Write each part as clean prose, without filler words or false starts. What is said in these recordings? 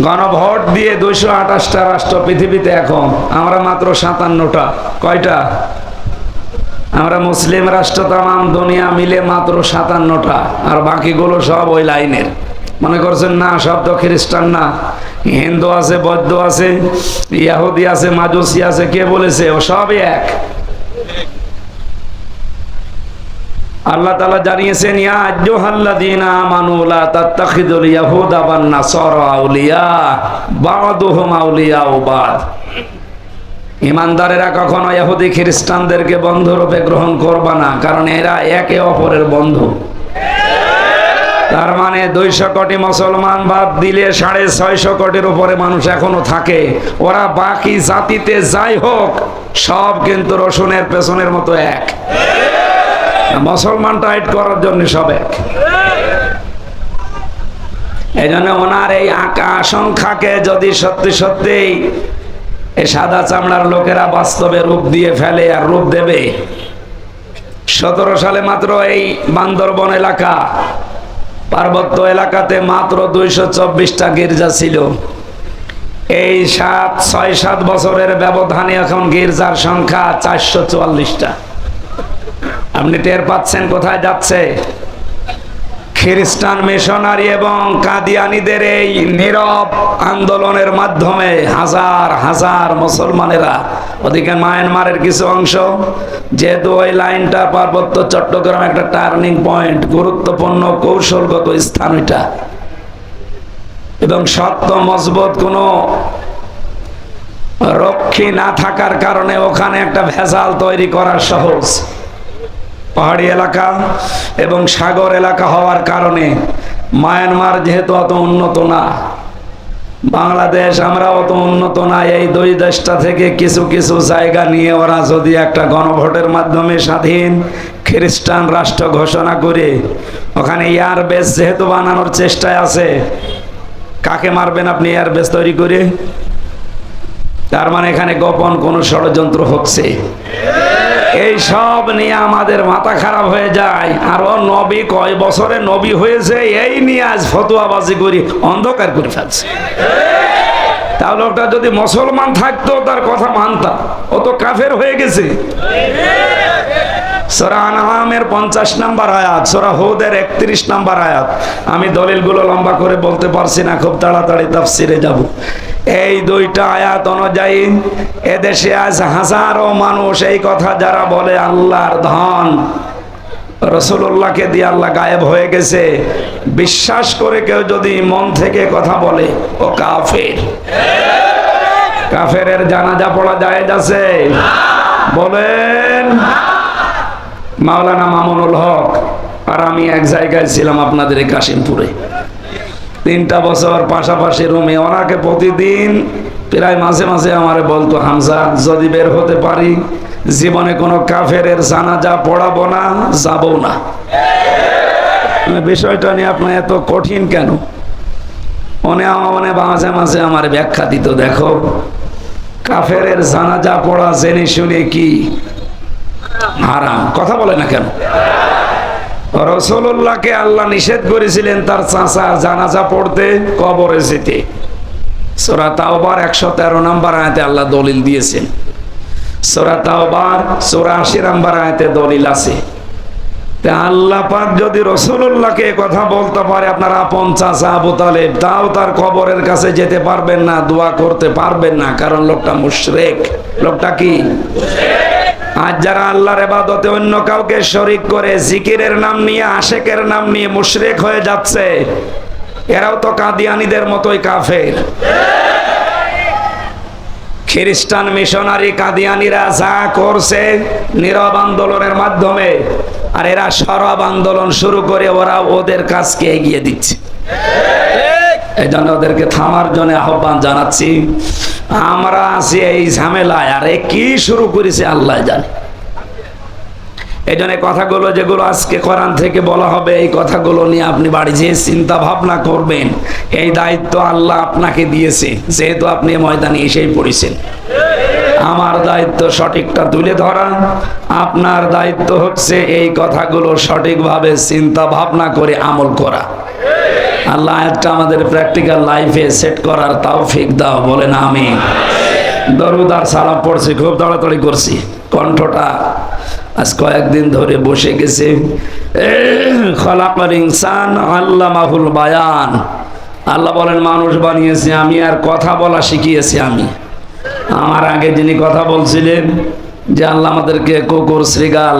গণভোট দিয়ে 228টা রাষ্ট্র পৃথিবীতে এখন, আমরা মাত্র 57টা। কয়টা? আমরা মুসলিম রাষ্ট্র তামাম দুনিয়া মিলে মাত্র 57টা, আর বাকিগুলো সব ওই লাইনের। মনে করছেন না সব তো খ্রিস্টান না, হিন্দু আছে, বৌদ্ধ আছে, ইহুদি আছে, মাজুসি আছে, কে বলেছে? ও সবই এক। আল্লাহ তাআলা জানিয়েছেন, ইয়া আইয়ুহাল্লাযীনা আমানু লা তাত্তাখিযুল ইয়াহুদা ওয়ান নাসারা আউলিয়া বা'দুহুম আউলিয়াউ বা'দ। ঈমানদারেরা কখনো ইহুদি খ্রিস্টানদেরকে বন্ধুরূপে গ্রহণ করবে না, কারণ এরা একে অপরের বন্ধু। তার মানে 200 কোটি মুসলমান বাদ দিলে 650 কোটির উপরে মানুষ এখনো থাকে। ওরা বাকি জাতিতে যাই হোক, সব কিন্তু রসুনের পেছনের মতো এক। মুসলমান টাইট করার জন্য সব এক। এই জন্য ওনার এই আশঙ্কাকে যদি সত্যি সত্যি এই সাদা চামড়ার লোকেরা বাস্তবে রূপ দিয়ে ফেলে, আর রূপ দেবে। 17 সালে মাত্র এই বান্দরবন এলাকা, পার্বত্য এলাকাতে মাত্র 224টা গির্জা ছিল। এই 6-7 বছরের ব্যবধানে এখন গির্জার সংখ্যা 444টা। আপনি টের পাচ্ছেন কোথায় যাচ্ছে? খ্রিস্টান মিশনারি এবং কাদিয়ানীদের এই নীরব আন্দোলনের মাধ্যমে হাজার হাজার মুসলমানেরা, ওদিকে মায়ানমারের কিছু অংশ, যেহেতু ওই লাইনটা পার্বত্য চট্টগ্রাম একটা টার্নিং পয়েন্ট, গুরুত্বপূর্ণ কৌশলগত স্থান ওইটা, এবং শক্ত মজবুত কোনো রক্ষী না থাকার কারণে ওখানে একটা ভেজাল তৈরি করা সহজ। পাহাড়ি এলাকা এবং সাগর এলাকা হওয়ার কারণে মায়ানমার যেহেতু অত উন্নত না, বাংলাদেশ আমরা অত উন্নত না, এই দুই দেশটা থেকে কিছু কিছু জায়গা নিয়ে ওরা যদি একটা গণভোটের মাধ্যমে স্বাধীন খ্রিস্টান রাষ্ট্র ঘোষণা করে ওখানে এয়ারবেস যেহেতু বানানোর চেষ্টায় আছে, কাকে মারবেন আপনি এয়ারবেস তৈরি করে? তার মানে এখানে গোপন কোন ষড়যন্ত্র হচ্ছে। এই সব নিয়ে আমাদের মাথা খারাপ হয়ে যায়। আর ও নবী কয় বছরে নবী হয়েছে, এই নিয়ে আজ ফতোয়াবাজি করি অন্ধকার করে ফেলছে। তাহলে ওটা যদি মুসলমান থাকতো তার কথা মানতাম, ও তো কাফের হয়ে গেছে। সূরা আনআমের 50 নম্বর আয়াত, সূরা হুদের 31 নম্বর আয়াত। আমি দলিলগুলো লম্বা করে বলতে পারছি না, খুব তাড়াতাড়ি তাফসিরে যাব। এই দুইটা আয়াত অনুযায়ী এদেশে আজ হাজারো মানুষ এই কথা যারা বলে আল্লাহর ধন রাসূলুল্লাহকে দিয়ে আল্লাহ গায়েব হয়ে গেছে, বিশ্বাস করে কেউ যদি মন থেকে কথা বলে, ও কাফের। কাফেরের জানাজা পড়া জায়েজ আছে? বলেন। মাওলানা মামুনুল হক আর আমি এক জায়গায় ছিলাম আপনাদের কাশিমপুরে, 3টা বছর পাশাপাশি রুমে। ওনাকে প্রতিদিন প্রায় মাঝে মাঝে আমারে বলতো, হামজা যদি বের হতে পারি জীবনে কোনো কাফেরের জানাজা পড়াবো না, যাবো না। বিষয়টা নিয়ে আপনার এত কঠিন কেন? মাঝে মাঝে আমার ব্যাখ্যা দিত, দেখো কাফেরের জানাজা পড়া জেনে শুনে কি হারাম, কথা বলে না কেন? রাসূলুল্লাহকে আল্লাহ নিষেধ করেছিলেন তার চাচা জানাজা পড়তে, কবরে যেতে। সূরা তাওবার 113 নম্বর আয়াতে আল্লাহ দলিল দিয়েছেন। সূরা তাওবার 84 নম্বর আয়াতে দলিল আছে। তা আল্লাহ পাক যদি রাসূলুল্লাহকে কথা বলতে পারে, আপনার আপন চাচা আবু তালেব, তাও তার কবরের কাছে যেতে পারবেন না, দোয়া করতে পারবেন না, কারণ লোকটা মুশরিক। লোকটা কি? আজ যারা আল্লাহর ইবাদতে অন্য কাউকে শরীক করে জিকিরের নাম নিয়ে, আশেকের নাম নিয়ে মুশরিক হয়ে যাচ্ছে, এরাও তো কাদিয়ানীদের মতোই কাফের। খ্রিস্টান মিশনারি কাদিয়ানীরা যা করছে নীরব আন্দোলনের মাধ্যমে, আর এরা সরব আন্দোলন শুরু করে ওরা ওদের কাজকে এগিয়ে দিচ্ছে। এই জন্য ওদেরকে থামার জন্য আহ্বান জানাচ্ছি। আমরা আছি এই ঝামেলায়, আর কি শুরু করেছে আল্লাহ জানে। এই জন্য কথাগুলো যেগুলো আজকে কোরআন থেকে বলা হবে, এই কথাগুলো নিয়ে আপনি বাড়ি যেয়ে চিন্তা ভাবনা করবেন। এই দায়িত্ব আল্লাহ আপনাকে দিয়েছে, যেহেতু আপনি ময়দানে এসেই পড়েছেন। আমার দায়িত্ব সঠিকটা তুলে ধরা, আপনার দায়িত্ব হচ্ছে এই কথাগুলো সঠিকভাবে চিন্তা ভাবনা করে আমল করা। আল্লাহ আয়াতটা আমাদের প্র্যাকটিক্যাল লাইফে সেট করার তৌফিক দাও, বলেন আমিন। দরুদ আর সালাম পড়ছি, খুব তাড়াতাড়ি করছি, কণ্ঠটা আজ কয়েকদিন ধরে বসে গেছে। খলাকাল ইনসান আল্লামাহুল বায়ান। আল্লাহ বলেন মানুষ বানিয়েছি আমি, আর কথা বলা শিখিয়েছি আমি। আমার আগে যিনি কথা বলছিলেন যে আল্লাহ আমাদেরকে কুকুর, শৃগাল,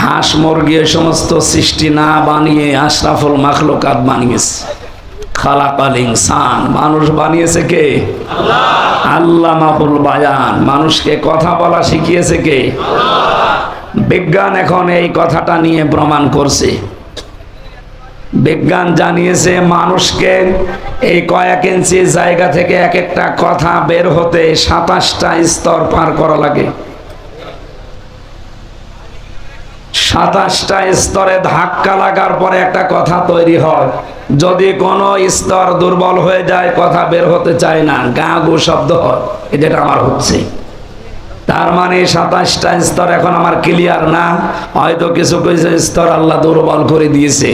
হাঁস, মুরগি এই সমস্ত সৃষ্টি না বানিয়ে আশরাফুল মাখলুকাত বানিয়েছে। খালাকাল ইনসান, মানুষ বানিয়েছে কে? আল্লাহ। আল্লামাহুল বায়ান, মানুষকে কথা বলা শিখিয়েছে কে? আল্লাহ। বিজ্ঞান এখন এই কথাটা নিয়ে প্রমাণ করছে। বিজ্ঞান জানিয়েছে মানুষকে এই কয়েক ইঞ্চি জায়গা থেকে এক একটা কথা বের হতে 27টা স্তর পার করা লাগে। 27টা স্তরে ধাক্কা লাগার পরে একটা কথা তৈরি হয়। যদি কোনো স্তর দুর্বল হয়ে যায় কথা বের হতে চায় না, গা গু শব্দ হয়। যেটা আমার হচ্ছে, তার মানে 27টা স্তর এখন আমার ক্লিয়ার না, হয়তো কিছু কিছু স্তর আল্লাহ দুর্বল করে দিয়েছে।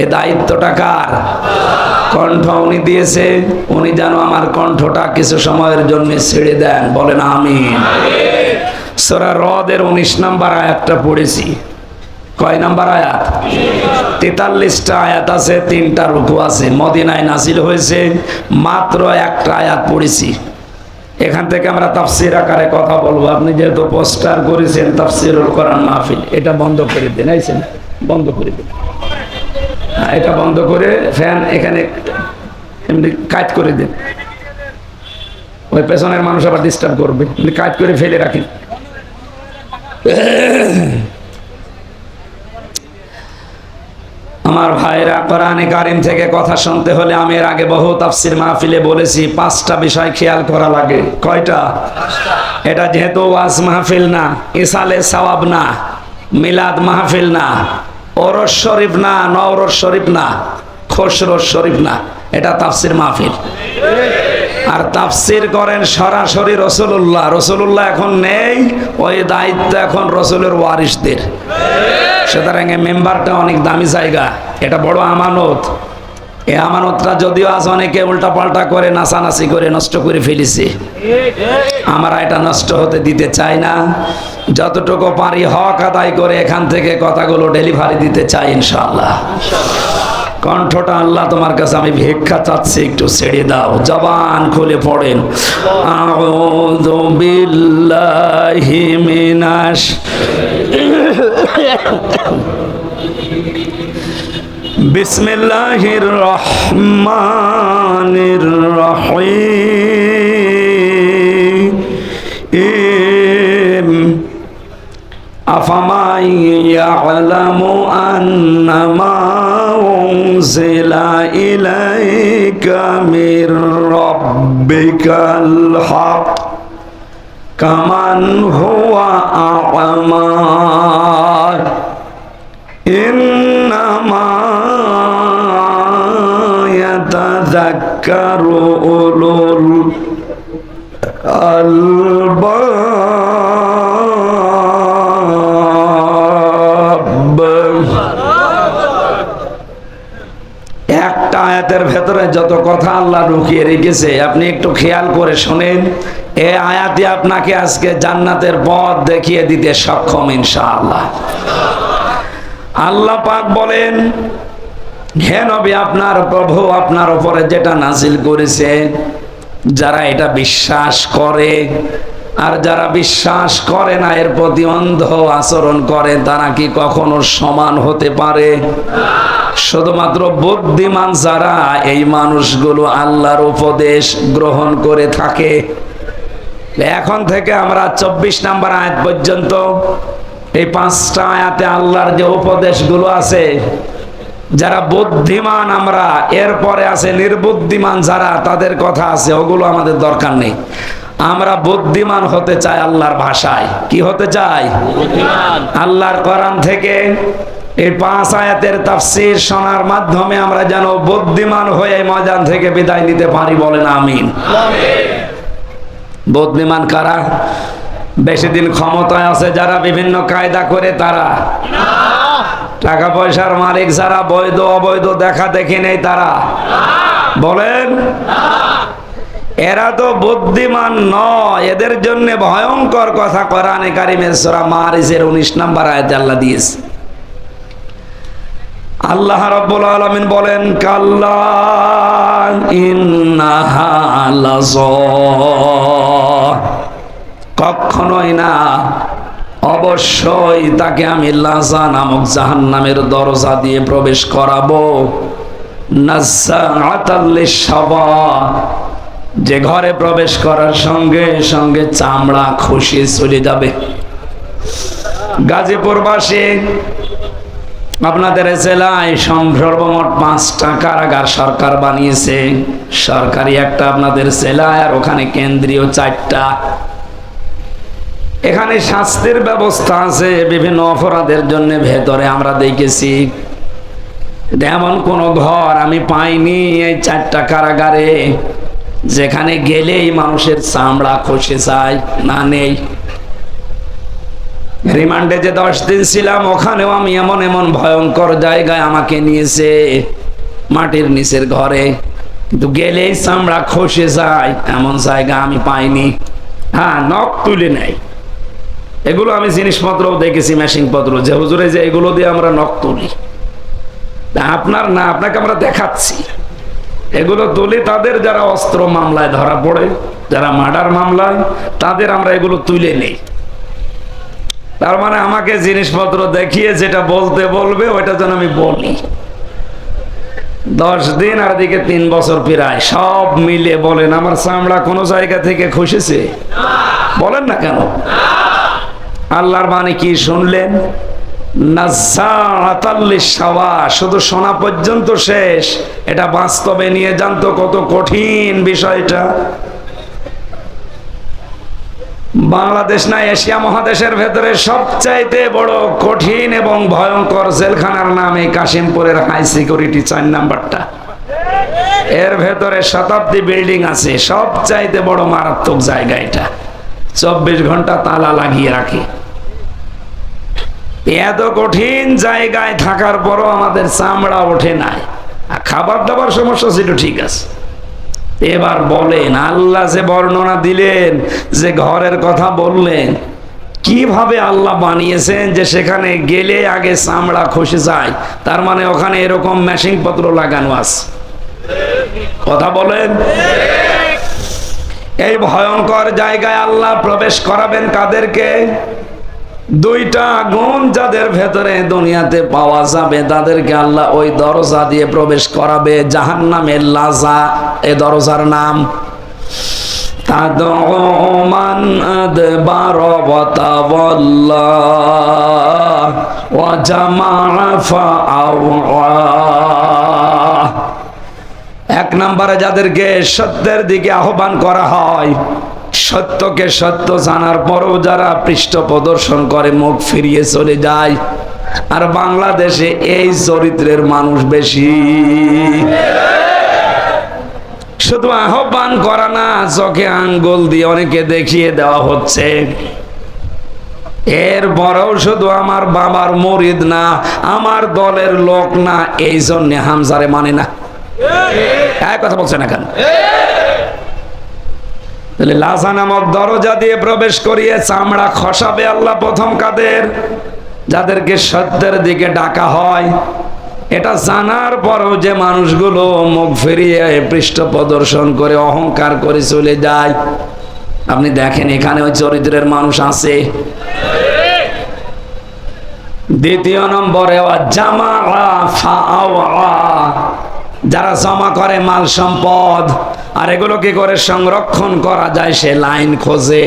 এ দায়িত্বটা কার? কণ্ঠ উনি দিয়েছে, উনি যেন আমার কণ্ঠটা কিছু সময়ের জন্য ছেড়ে দেন, বলেন আমিন। সূরা রদের 19 নম্বর আয়াতটা পড়েছি। কয় নাম্বার আয়াত? 43টা আয়াত আছে, 3টা রুকু আছে। মদিনায় নাজিল হয়েছে, মাত্র একটা আয়াত পড়েছি। এখান থেকে আমরা তাফসীর আকারে কথা বলবো। আপনি যেহেতু পোস্টার করেছেন তাফসীরুল কোরআন মাহফিল, এটা বন্ধ করে দেন। আইছেন, বন্ধ করে দেন। এটা বন্ধ করে ফ্যান এখানে এমনি কাজ করে দেন। ওই পেছনের মানুষ আবার ডিস্টার্ব করবে, কাজ করে ফেলে রাখেন। আমার ভাইরা, কোরআনে কারিম থেকে কথা শুনতে হলে আমি এর আগে বহু তাফসীর মাহফিলে বলেছি 5টা বিষয় খেয়াল করা লাগে। কয়টা? এটা যেহেতু ওয়াজ মাহফিল না, ইসালে সওয়াব না, মিলাদ মাহফিল না, ওরস শরীফ না, নওরস শরীফ না, খসরস শরীফ না, এটা তাফসীর মাহফিল। আর তাফসীর করেন সরাসরি রাসূলুল্লাহ। রাসূলুল্লাহ এখন নেই, ওই দায়িত্ব এখন রাসূলের ওয়ারিসদের। সুতরাং এই মেম্বারটা অনেক দামি জায়গা, এটা বড় আমানত। এই আমানতটা যদিও আজ অনেকে উল্টা পাল্টা করে নাচানাচি করে নষ্ট করে ফেলেছে, আমরা এটা নষ্ট হতে দিতে চাই না। যতটুকু পারি হক আদায় করে এখান থেকে কথাগুলো ডেলিভারি দিতে চাই ইনশাআল্লাহ। কণ্ঠটা আল্লাহ তোমার কাছে আমি ভিক্ষা চাচ্ছি, একটু ছেড়ে দাও, জবান খুলে পড়েন। আউযু বিল্লাহি মিনাশ বিসমিল্লাহির রহমানির রহিম। আফামান ইয়ালামু আন্নামা উনজিলা ইলাইকা মির রাব্বিকাল হক কামান হুয়া আ'মা ইন্নামা ইয়াতাযাক্কারু উলুল আলবাব। একটা আয়াতের ভেতরে যত কথা আল্লাহ লুকিয়ে রেখেছে আপনি একটু খেয়াল করে শোনেন। এই আয়াতে আপনাকে আজকে জান্নাতের পথ দেখিয়ে দিতে সক্ষম ইনশাআল্লাহ। আল্লাহ পাক বলেন, হে নবী, আপনার প্রভু আপনার উপরে যেটা নাজিল করেছে, যারা এটা বিশ্বাস করে আর যারা বিশ্বাস করে না, এর প্রতি অন্ধ আচরণ করে, তারা কি কখনো সমান হতে পারে? শুধুমাত্র বুদ্ধিমান যারা, এই মানুষগুলো আল্লাহর উপদেশ গ্রহণ করে থাকে। এখন থেকে আমরা 24 নম্বর আয়াত পর্যন্ত এই 5টা আয়াতে আল্লাহর যে উপদেশগুলো আছে, যারা বুদ্ধিমান আমরা, এরপরে আছে নির্বুদ্ধিমান যারা, তাদের কথা আছে, ওগুলো আমাদের দরকার নেই। আমরা বুদ্ধিমান হতে চাই আল্লাহর ভাষায়। কি হতে চাই? বুদ্ধিমান। আল্লাহর কোরআন থেকে এই 5 আয়াতের তাফসীর শোনার মাধ্যমে আমরা যেন বুদ্ধিমান হয়ে ময়দান থেকে বিদায় নিতে পারি, বলেন আমিন। বুদ্ধিমান কারা? বেশি দিন ক্ষমতায় আছে যারা বিভিন্ন কায়দা করে, তারা টাকা পয়সার মালিক যারা বৈধ অবৈধ দেখা দেখি নেই তারা বলেন, এরা তো বুদ্ধিমান নয়। এদের জন্য ভয়ঙ্কর কথা কোরআনে কারিমের সূরা মারিজের 19 নম্বর আয়াতে আল্লাহ দিয়েছে। আল্লাহ রাব্বুল আলামিন বলেন, কাল্লা ইন্নাহা লাযা, কখনোই না, অবশ্যই তাকে আমি লাযা নামক জাহান্নামের দরজা দিয়ে প্রবেশ করাবো। নাযাআতাল লিশাওয়া, যে ঘরে প্রবেশ করার সঙ্গে সঙ্গে চামড়া খসে চলে যাবে। গাজীপুরবাসী, আপনাদের জেলায় সর্বমোট 5টা কারাগার সরকার বানিয়েছে। সরকারি একটা আপনাদের জেলায়, আর ওখানে কেন্দ্রীয় 4টা। এখানে শাস্তির ব্যবস্থা আছে বিভিন্ন অপরাধের জন্য। ভেতরে আমরা দেখেছি এমন কোন ঘর আমি পাইনি এই 4টা কারাগারে যেখানে গেলেই মানুষের চামড়া খসে যায়, না নেই। রিমান্ডে যে 10 দিন ছিলাম, ওখানেও আমি এমন এমন ভয়ঙ্কর জায়গায় আমাকে নিয়েছে, মাটির নিচের ঘরে, কিন্তু গেলেই চামড়া খসে যায় এমন জায়গা আমি পাইনি। হ্যাঁ, নখ তুলে নেয়। এগুলো আমি জিনিসপত্র দেখেছি, মেশিন পত্র, যে হুজুরে যে এগুলো দিয়ে আমরা নখ তুলি। আপনার না, আপনাকে আমরা দেখাচ্ছি। এগুলো তুলি তাদের যারা অস্ত্র মামলায় ধরা পড়ে, যারা মার্ডার মামলায়, তাদের আমরা এগুলো তুলে নেই। তার মানে আমাকে জিনিসপত্র দেখিয়ে যেটা বলতে বলবে ওইটা যেন আমি বলি। 10 দিন আর দিকে 3 বছর প্রায়, সব মিলে বলেন আমার চামড়া কোনো জায়গা থেকে খসেছে? বলেন না কেন? আল্লাহর বাণী কি শুনলেন? নাযাআতাল লিশাওয়া, শুধু শোনা পর্যন্ত শেষ। এটা বাস্তবে নিয়ে যান তো কত কঠিন বিষয়টা। বাংলাদেশ না, এশিয়া মহাদেশের ভেতরে সবচাইতে বড় কঠিন এবং ভয়ঙ্কর জেলখানার নাম এই কাশিমপুরের হাই সিকিউরিটি 4 নাম্বারটা। এর ভেতরে শতাব্দী বিল্ডিং আছে, সবচাইতে বড় মারাত্মক জায়গা এটা। 24 ঘন্টা তালা লাগিয়ে রাখে। এত কঠিন জায়গায় থাকার পরও আমাদের চামড়া ওঠে নাই। খাবার দাবার সমস্যা ছিল, ঠিক আছে। এবার বলেন, আল্লাহ যে বর্ণনা দিলেন, যে ঘরের কথা বললেন, কিভাবে আল্লাহ বানিয়েছেন যে সেখানে গেলে আগে চামড়া খসে যায়? তার মানে ওখানে এরকম মেশিন পত্র লাগানো আছে। কথা বলেন। এই ভয়ঙ্কর জায়গায় আল্লাহ প্রবেশ করাবেন কাদেরকে? 2টা গুণ যাদের ভেতরে দুনিয়াতে পাওয়া যাবে তাদেরকে আল্লাহ ওই দরজা দিয়ে প্রবেশ করাবে। জাহান্নামের লাযা, এই দরজার নাম তাদউ মান আদবারা ওয়া তাওয়াল্লা ওয়া জামাআ ফাআওয়া। 1 নম্বরে যাদেরকে সত্যের দিকে আহ্বান করা হয়, সত্যকে সত্য জানার পরও যারা পৃষ্ঠ প্রদর্শন করে, মুখ ফিরিয়ে চলে যায়। আর বাংলাদেশে এই চরিত্রের মানুষ বেশি। শুধু আহ্বান করা না, চোখে আঙ্গুল দিয়ে অনেকে দেখিয়ে দেওয়া হচ্ছে। এর বড়ও শুধু আমার বাবার মুরিদ না, আমার দলের লোক না, এই জন্য হামজারে মানে না। এক কথা বলছে না কেন? লাযা নামক দরজা দিয়ে প্রবেশ করিয়ে চামড়া খসাবে আল্লাহ প্রথম কাদের? যাদেরকে সত্যের দিকে ডাকা হয়। এটা জানার পরও যে মানুষগুলো মুখ ফিরিয়ে পৃষ্ঠ প্রদর্শন করে অহংকার করে চলে যায়, আপনি দেখেন এখানে ওই চরিত্রের মানুষ আছে। 2 নম্বরে জামাআ ফাআওয়া, যারা জমা করে মাল সম্পদ, আর এগুলো কি করে সংরক্ষণ করা যায় সে লাইন খোঁজে।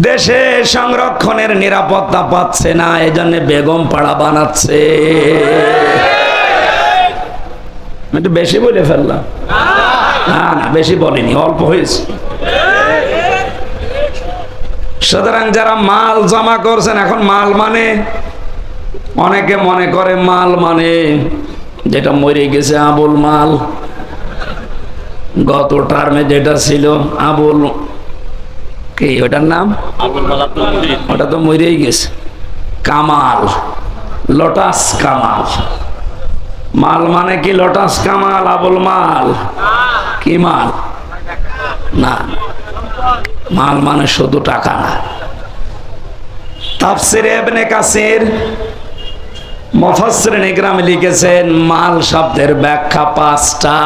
দেশে সংরক্ষণের নিরাপত্তা পাচ্ছে না, এজন্য বেগম পাড়া বানাচ্ছে। একটু বেশি বলে ফেললাম? না না, বেশি বলিনি, অল্প হয়েছে। সুতরাং যারা মাল জমা করছেন, এখন মাল মানে অনেকে মনে করে মাল মানে যেটা মরে গেছে আবুল মাল, গত টার্মে যেটা ছিল আবুল, কি ওটার নাম? ওটা তো মরেই গেছে। কামাল, লোটাস কামাল। মাল মানে কি লোটাস কামাল? আবুল মাল। কি মাল? না, মাল মানে শুধু টাকা না। তাফসিরে ইবনে কাসির মুফাসসিরিন ইকরাম লিখেছেন মাল শব্দের ব্যাখ্যা 5টা।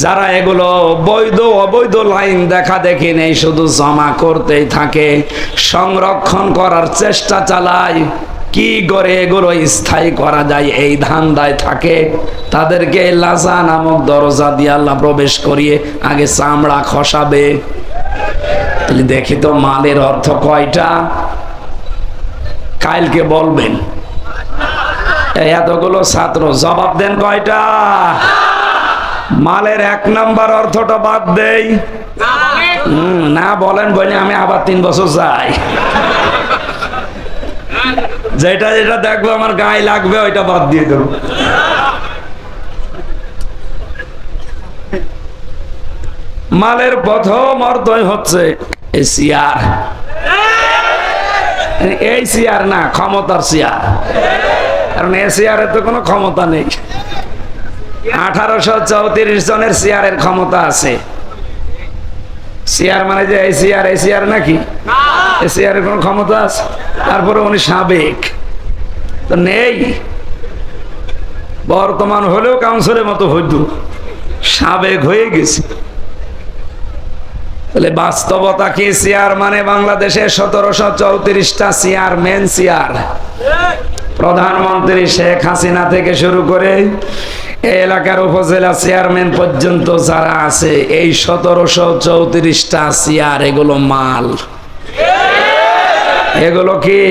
যারা এগুলো বৈধ অবৈধ লাইন দেখা দেখি নেই, শুধু জমা করতেই থাকে, সংরক্ষণ করার চেষ্টা চালায়, কি করে এগুলো স্থায়ী করা যায় এই ধান্দায় থাকে, তাদেরকে লাজা নামক দরজা দিয়ে আল্লাহ প্রবেশ করিয়ে আগে চামড়া খসাবে। তাহলে দেখি তো মালের অর্থ কয়টা? কালকে বলবেন। এতগুলো ছাত্র জবাব দেন কয়টা? মালের 1 নাম্বার অর্থটা বাদ দেই। না বলেন বলে আমি আবার 3 বছর যাই। যেটা যেটা দেখবো আমার গায়ে লাগবে ওইটা বাদ দিয়ে দেবো। মালের প্রথম অর্থই হচ্ছে এই চেয়ার। এই চেয়ার না, ক্ষমতার চেয়ার। কারণ এই চেয়ারের তো কোনো ক্ষমতা নেই। 1834 জনের চেয়ারের ক্ষমতা আছে। চেয়ার মানে যে এই চেয়ার নাকি? এই চেয়ারের কোনো ক্ষমতা আছে? তারপরে উনি সাবেক তো নেই। বর্তমান হলেও কাউন্সিলের মতো হইতো, সাবেক হয়ে গেছে। তাহলে বাস্তবতা কি? চেয়ার মানে বাংলাদেশে 1734টা চেয়ার, মেন চেয়ার। প্রধানমন্ত্রী শেখ হাসিনা থেকে শুরু করে এই এলাকার উপজেলা চেয়ারম্যান পর্যন্ত যারা আছে, এই 1734টা চেয়ার, এগুলো মাল। এগুলো কি?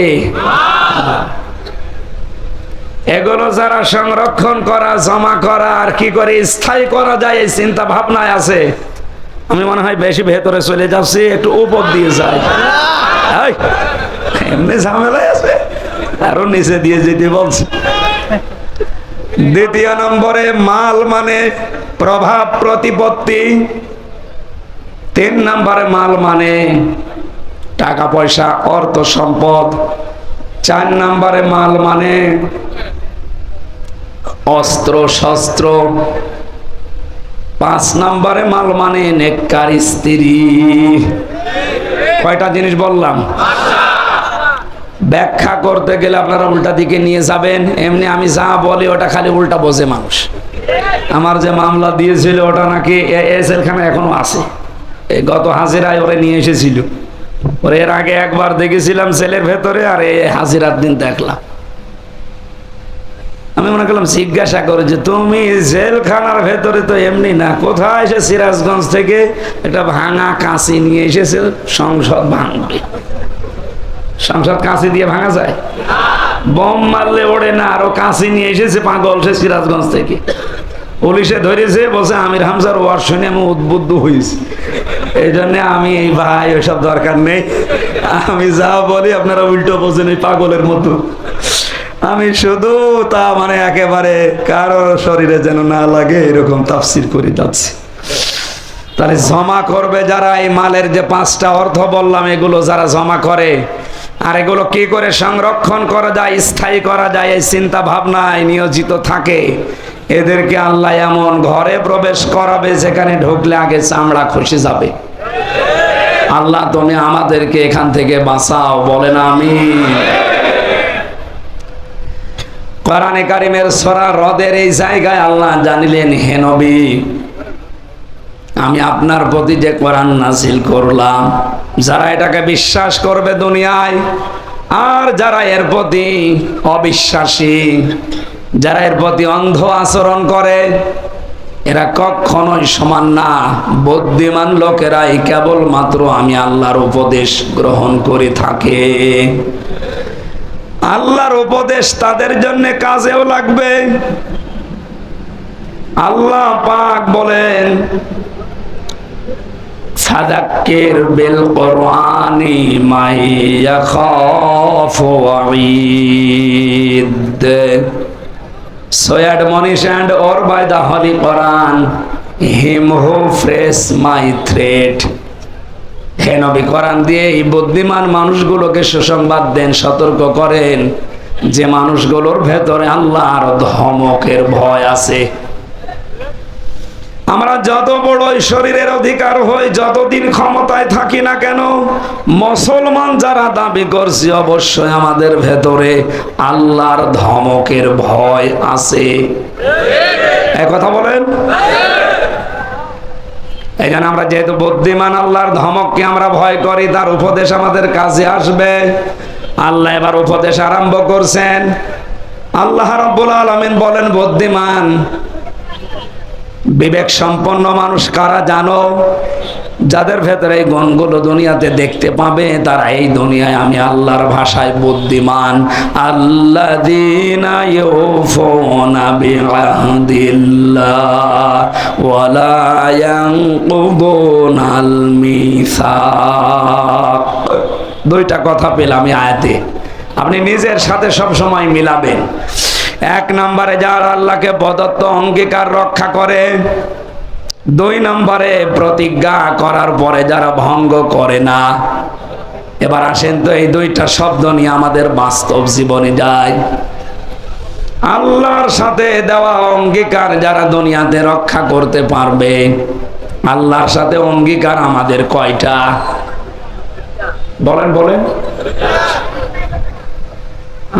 এগুলো যারা সংরক্ষণ করা, জমা করা আর কি করে স্থায়ী করা যায় এই চিন্তা ভাবনায় আছে। আমি মনে হয় বেশি ভেতরে চলে যাচ্ছি, একটু উপর দিয়ে যাই। এমনি ঝামেলায় আছে, আরো নিচে দিয়ে যেতে বলছে। দ্বিতীয় নম্বরে মাল মানে প্রভাব প্রতিপত্তি। 3 নম্বরে মাল মানে টাকা পয়সা, অর্থ সম্পদ। 4 নম্বরে মাল মানে অস্ত্র শস্ত্র। 5 নম্বরে মাল মানে নেককার স্ত্রী। কয়টা জিনিস বললাম? ব্যাখ্যা করতে গেলে আপনারা উল্টা দিকে নিয়ে যাবেন। এমনি আমি যা বলি ওটা খালি উল্টা বোঝে মানুষ। আমার যে মামলা দিয়েছিল ওটা নাকি জেলখানা এখনো আছে। এই গত হাজিরায় ওরে নিয়ে এসেছিল। ওরে এর আগে একবার দেখেছিলাম সেলের ভেতরে, আর এই হাজিরার দিন দেখলাম। আমি মনে করলাম জিজ্ঞাসা করে যে তুমি জেলখানার ভেতরে তো এমনি না, কোথায় এসে সিরাজগঞ্জ থেকে একটা ভাঙা কাঁচি নিয়ে এসেছে, সংসদ ভাঙবে। সংসদ কাঁচি দিয়ে ভাঙা যায়? বোম মারলে ওড়ে না, আরো কাঁচি নিয়ে এসেছে পাগল সে সিরাজগঞ্জ থেকে। পুলিশে ধরেছে, বলছে আমির হামজার ওয়াজ শুনে আমি উদ্বুদ্ধ হয়েছি, এই জন্য আমি এই ভাই ওইসব দরকার নেই, আমি যা বলি আপনারা উল্টো বোঝেন এই পাগলের মতো। আমি শুধু তা মানে একেবারে কারোর শরীরে যেন না লাগে এরকম তাফসির করে যাচ্ছি। তাহলে জমা করবে যারা, এই মালের যে 5টা অর্থ বললাম, এগুলো যারা জমা করে আর এগুলো কি করে সংরক্ষণ করা যায়, স্থায়ী করা যায়, এই চিন্তা ভাবনায় নিয়োজিত থাকে, এদেরকে আল্লাহ এমন ঘরে প্রবেশ করাবে যেখানে ঢুকলে আগে চামড়া খসে যাবে। আল্লাহ তুমি আমাদেরকে এখান থেকে বাঁচাও, বলেন আমিন। কোরআনে কারিমের সূরা রদের এই জায়গায় আল্লাহ জানিলেন, হে নবী, আমি আপনার প্রতি যে কোরআন নাযিল করলাম, যারা এটাকে বিশ্বাস করবে দুনিয়ায়, আর যারা এর প্রতি অবিশ্বাসী, যারা এর প্রতি অন্ধ আচরণ করে, এরা কখনোই সমান না। বুদ্ধিমান লোকেরাই কেবলমাত্র আমি আল্লাহর উপদেশ গ্রহণ করে থাকে। আল্লাহর উপদেশ তাদের জন্য কাজেও লাগবে। আল্লাহ পাক বলেন, ফাযাক্কির বিল কুরআনি মান ইয়াখাফু ওয়াঈদ। So admonish and or by the Holy Quran him who frees my threat. হে নবী, কোরআন দিয়ে এই বুদ্ধিমান মানুষগুলোকে সুসংবাদ দেন, সতর্ক করেন যে মানুষগুলোর ভেতরে আল্লাহর ধমকের ভয় আছে। আমরা যত বড় শরীরের অধিকার হই, যতদিন ক্ষমতায় থাকি না কেন, মুসলমান যারা দাবি করছি অবশ্যই আমাদের ভেতরে আল্লাহর ধমকের ভয় আছে। এই কথা বলেন। এখানে আমরা যেহেতু বুদ্ধিমান, আল্লাহর ধমককে আমরা ভয় করি, তার উপদেশ আমাদের কাছে আসবে। আল্লাহ এবার উপদেশ আরম্ভ করছেন। আল্লাহ রাব্বুল আলামিন বলেন, বুদ্ধিমান বিবেক সম্পন্ন মানুষ কারা জানো? যাদের ভেতরে এই গুণগুলো দুনিয়াতে দেখতে পাবে তারা এই দুনিয়ায় আমি আল্লাহর ভাষায় বুদ্ধিমান। আল্লাযীনা ইউফুনা বিআহদিল্লাহ ওয়া লা ইয়ানকুদুনাল মিসাক। দুইটা কথা পেলাম এই আয়াতে, আপনি নিজের সাথে সব সময় মিলাবেন। এক নম্বরে যারা আল্লাহকে প্রদত্ত অঙ্গীকার রক্ষা করে, দুই নম্বরে প্রতিজ্ঞা করার পরে যারা ভঙ্গ করে না। এবার আসেন তো এই দুইটা শব্দ নিয়ে আমাদের বাস্তব জীবনে যায়। আল্লাহর সাথে দেওয়া অঙ্গীকার যারা দুনিয়াতে রক্ষা করতে পারবে, আল্লাহর সাথে অঙ্গীকার আমাদের কয়টা? বলেন বলেন।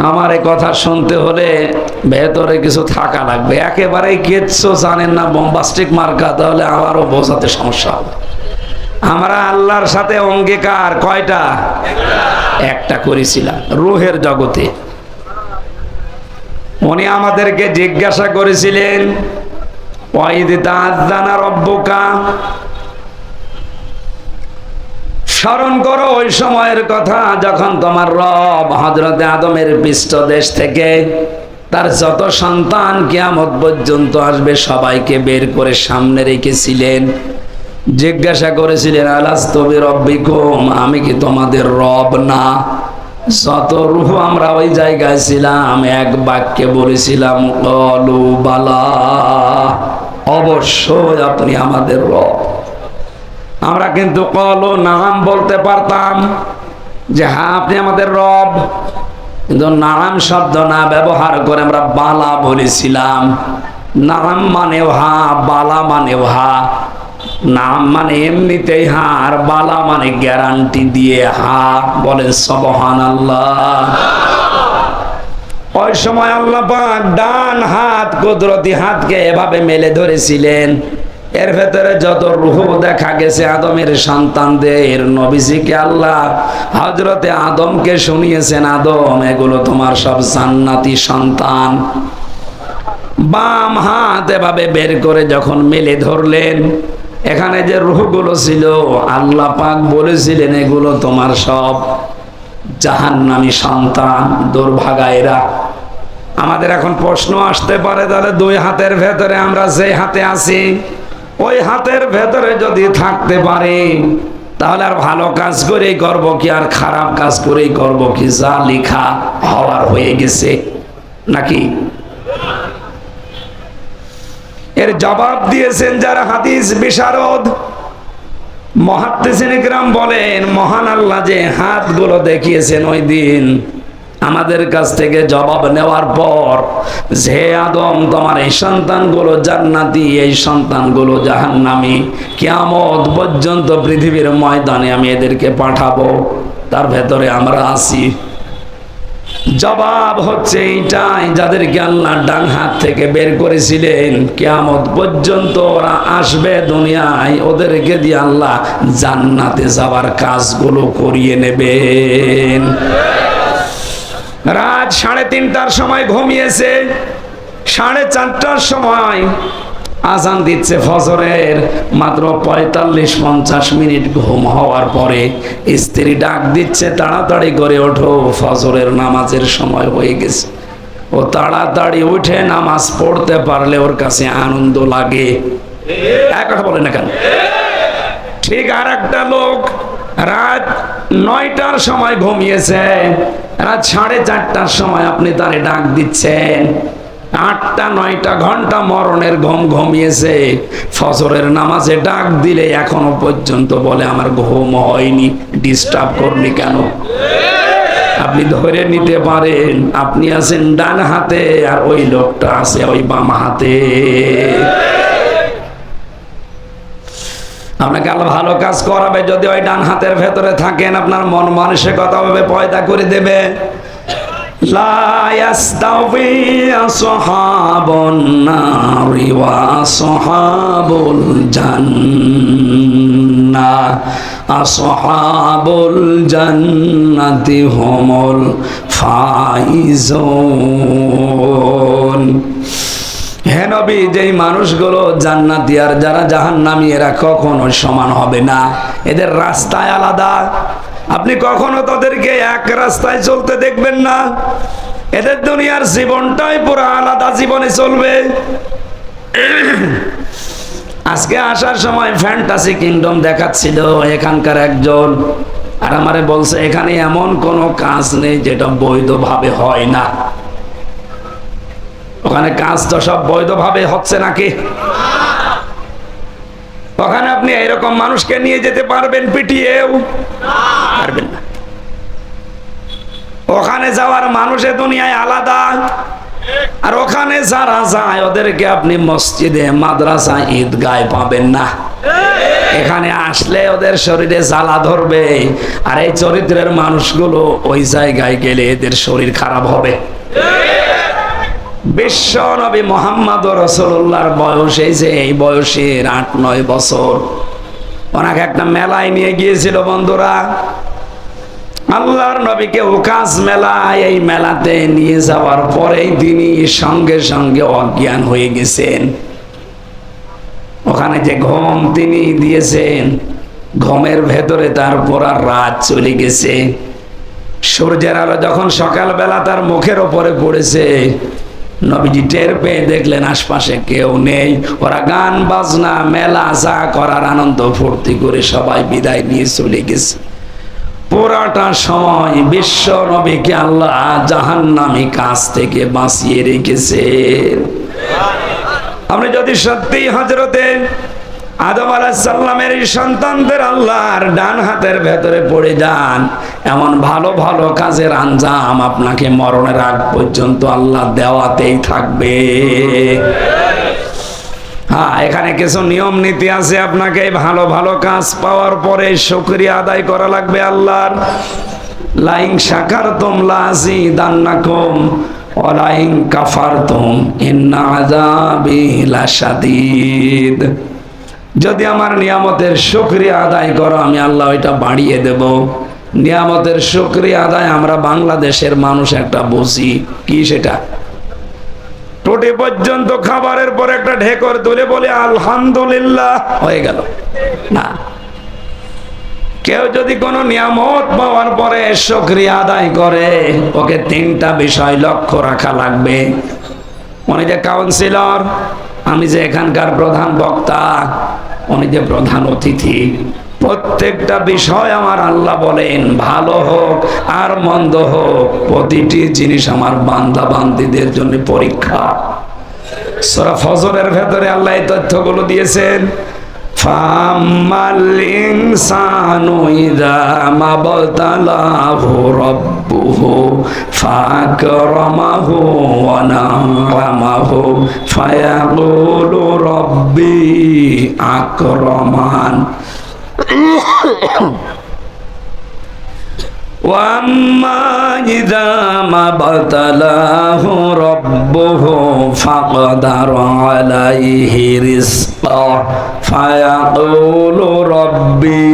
আমার এই কথা শুনতে হলে ভেতরে কিছু থাকা লাগবে। একেবারেই কিচ্ছু জানেন না, বোম্বাস্টিক মার্কা, তাহলে আবারও বোঝাতে সমস্যা হবে। আমরা আল্লাহর সাথে অঙ্গীকার কয়টা? একটা করেছিলাম রূহের জগতে। উনি আমাদেরকে জিজ্ঞাসা করেছিলেন, ওয়াইদ তাআযানা রাব্বুকা, স্মরণ করো ওই সময়ের কথা যখন তোমার রব হযরতে আদমের পৃষ্ঠদেশ থেকে তার যত সন্তান কিয়ামত পর্যন্ত আসবে সবাইকে বের করে সামনে রেখেছিলেন। জিজ্ঞাসা করেছিলেন, আলাস্তু বিরব্বিকুম, আমি কি তোমাদের রব না? যত রূহ আমরা ওই জায়গায় ছিলাম এক বাক্যে বলেছিলাম, ক্বালু বালা, অবশ্যই আপনি আমাদের রব। আমরা কিন্তু ক্বালু নাম বলতে পারতাম যে হ্যাঁ আপনি আমাদের রব, কিন্তু নাম শব্দ না ব্যবহার করে আমরা বালা বলেছিলাম। নাম মানেও হা, বালা মানেও হা। নাম মানে এমনিতেই হা, আর বালা মানে গ্যারান্টি দিয়ে হা। বলেন সুবহানাল্লাহ। ওই সময় আল্লাহ পাক ডান হাত, কুদরতি হাতকে এভাবে মেলে ধরেছিলেন। এর ভেতরে যত রূহ দেখা গেছে আদমের সন্তানদের, নবীজিকে আল্লাহ হযরতে আদমকে শুনিয়েছেন, আদম এগুলো তোমার সব জান্নাতি সন্তান। বাম হাত এভাবে বের করে যখন মেলে ধরলেন, এখানে যে রূহগুলো ছিল আল্লাহ পাক বলেছিলেন এগুলো তোমার সব জাহান্নামী সন্তান, দুর্ভাগায়েরা। আমাদের এখন প্রশ্ন আসতে পারে, তাহলে দুই হাতের ভেতরে আমরা যে হাতে আছি ওই হাতের ভেতরে যদি থাকতে পারে তাহলে আর ভালো কাজ করেই করব কি আর খারাপ কাজ করেই করব কি? যা লেখা হওয়ার হয়ে গেছে নাকি? এর জবাব দিয়েছেন যারা হাদিস বিশারদ, মুহাদ্দিসিন ইকরাম বলেন, মহান আল্লাহ যে হাতগুলো দেখিয়েছেন ওই দিন আমাদের কাছ থেকে জবাব নেওয়ার পর, যে আদম তোমার এই সন্তানগুলো জান্নাতি, এই সন্তানগুলো জাহান্নামী, কিয়ামত পর্যন্ত পৃথিবীর ময়দানে আমি এদেরকে পাঠাবো, তার ভেতরে আমরা আছি। জবাব হচ্ছে এইটাই, যাদেরকে আল্লাহ ডান হাত থেকে বের করেছিলেন কিয়ামত পর্যন্ত ওরা আসবে দুনিয়ায়, ওদেরকে দিয়ে আল্লাহ জান্নাতে যাওয়ার কাজগুলো করিয়ে নেবেন। রাত 3:30টার সময় ঘুমিয়েছে, 4:30টার সময় আজান দিচ্ছে ফজরের। মাত্র 45-50 মিনিট ঘুম হওয়ার পরে স্ত্রী ডাক দিচ্ছে, তাড়াতাড়ি করে ওঠো, ফজরের নামাজের সময় হয়ে গেছে। ও তাড়াতাড়ি উঠে নামাজ পড়তে পারলে ওর কাছে আনন্দ লাগে। এক কথা বলে না কেন? ঠিক আর একটা লোক রাত 9টার সময় ঘুমিয়েছে, রাত 4:30টার সময় আপনি তারে ডাক দিচ্ছেন। 8টা-9টা ঘন্টা মরণের ঘুম ঘুমিয়েছে, ফজরের নামাজে ডাক দিলে এখনো পর্যন্ত বলে আমার ঘুম হয়নি, ডিস্টার্ব করলি কেন? আপনি ধরে নিতে পারেন আপনি আছেন ডান হাতে আর ওই লোকটা আছে ওই বাম হাতে। আপনাকে আল্লাহ ভালো কাজ করাবে যদি ওই ডান হাতের ভেতরে থাকেন, আপনার মন মানসিকতা ভাবে পয়দা করে দেবে। লা ইয়াস্তাউই আসহাবুন নারি ওয়া আসহাবুল জান্নাহ, আসহাবুল জান্নাতি হুমুল ফাইজুন। হে নবী, যেই মানুষগুলো জান্নাতি আর যারা জাহান্নামী এরা কখনো সমান হবে না, এদের রাস্তায় আলাদা। আপনি কখনো তাদেরকে এক রাস্তায় চলতে দেখবেন না, এদের দুনিয়ার জীবনটাই পুরো আলাদা জীবনে চলবে। আজকে আসার সময় ফ্যান্টাসি কিংডম দেখাচ্ছিল এখানকার একজন, আর আমারে বলছে এখানে এমন কোনো কাজ নেই যেটা বৈধভাবে হয় না। ওখানে কাজ তো সব বৈধভাবে হচ্ছে নাকি? ওখানে আপনি এরকম মানুষকে নিয়ে যেতে পারবেন পিটিয়েও? পারবেন না। ওখানে যাওয়ার মানুষের দুনিয়ায় আলাদা, আর ওখানে যারা যায় ওদেরকে আপনি মসজিদে, মাদ্রাসা, ঈদগায় পাবেন না। এখানে আসলে ওদের শরীরে জ্বালা ধরবে, আর এই চরিত্রের মানুষগুলো ওই জায়গায় গেলে এদের শরীর খারাপ হবে। বিশ্ব নবী মুহাম্মদ রাসূলুল্লাহর বয়স এই যে এই বয়সের ৮-৯ বছর, ওনাকে একটা মেলায় নিয়ে গিয়েছিল বন্ধুরা। আল্লাহর নবীকে উকাস মেলায়, এই মেলাতে নিয়ে যাওয়ার পরেই তিনি সঙ্গে সঙ্গে অজ্ঞান হয়ে গেছেন। ওখানে যে ঘুম তিনি দিয়েছেন, ঘুমের ভেতরে তারপর আর রাত চলে গেছে। সূর্যের আলো যখন সকালবেলা তার মুখের উপরে পড়েছে, নবীজি টের পেয়ে দেখলেন আশপাশে কেউ নেই। ওরা গান বাজনা, মেলা যা করার আনন্দ ফুর্তি করে সবাই বিদায় নিয়ে চলে গেছে। পুরাটা সময় বিশ্ব নবীকে আল্লাহ জাহান্নামী কাজ থেকে বাঁচিয়ে রেখেছে। আপনি যদি সত্যি হযরতে আদম আলাইহিস সালামের সন্তানদের আল্লাহর ডান হাতের ভেতরে পড়ে যান, এমন ভালো ভালো কাজের আঞ্জাম আপনাকে মরণের আগ পর্যন্ত আল্লাহ দেওয়াতেই থাকবে। হ্যাঁ, এখানে কিছু নিয়ম নীতি আছে। আপনাকে ভালো ভালো কাজ পাওয়ার পরে শুকরিয়া আদায় করা লাগবে আল্লাহর। লাইন শাকারতুম লাযিদান্নাকুম ওয়া লাইন কাফারতুম ইন্না আযাবি লাশাদীদ। যদি আমার নিয়ামতের শুকরিয়া আদায় করো, আমি আল্লাহ ওইটা বাড়িয়ে দেব। নিয়ামতের শুকরিয়া আদায় আমরা বাংলাদেশের মানুষ একটা বুঝি কি, সেটা টোটে পর্যন্ত খাবারের পর একটা ঢেকর তুলে বলে আলহামদুলিল্লাহ, হয়ে গেল না। কেউ যদি কোনো নিয়ামত পাওয়ার পরে শুকরিয়া আদায় করে, ওকে 3টা বিষয় লক্ষ্য রাখা লাগবে। উনি যে কাউন্সিলর, আমি যে এখানকার প্রধান বক্তা, উনি যে প্রধান অতিথি, প্রত্যেকটা বিষয় আমার আল্লাহ বলেন ভালো হোক আর মন্দ হোক, প্রতিটি জিনিস আমার বান্দা বান্দীদের জন্য পরীক্ষা। সূরা ফজরের ভেতরে আল্লাহ এই তথ্যগুলো দিয়েছেন। ফাম্মাল ইনসানু ইযা মাবতালাহু রাব্বুহু ফাকরামাহু ওয়া না'আমাহু ফায়াকুলু রাব্বি আকরামান ওয়াম্মা ইযা মাবতালাহু রাব্বুহু ফাকদারা আলাইহি রিজকা ফায়াকুলু রাব্বি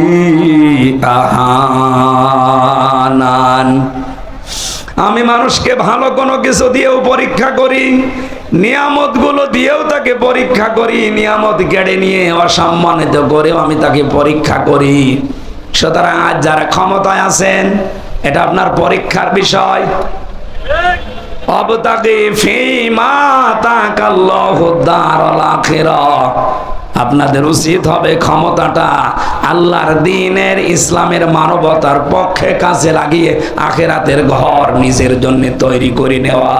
আহানান। আমি মানুষকে ভালো কোনো কিছু দিয়েও পরীক্ষা করি, নিয়ামত গুলো দিয়েও তাকে পরীক্ষা করি, নিয়ামত কেড়ে নিয়ে অসম্মানিত করেও আমি তাকে পরীক্ষা করি। সুতরাং আজ যারা ক্ষমতায় আছেন, এটা আপনার পরীক্ষার বিষয়। অবতাগি ফীমা আতাকাল্লাহু দারাল আখিরাহ। আপনাদের উচিত হবে ক্ষমতাটা আল্লাহর দ্বীনের, ইসলামের, মানবতার পক্ষে কাজে লাগিয়ে আখিরাতের ঘর নিজের জন্য তৈরি করে নেওয়া।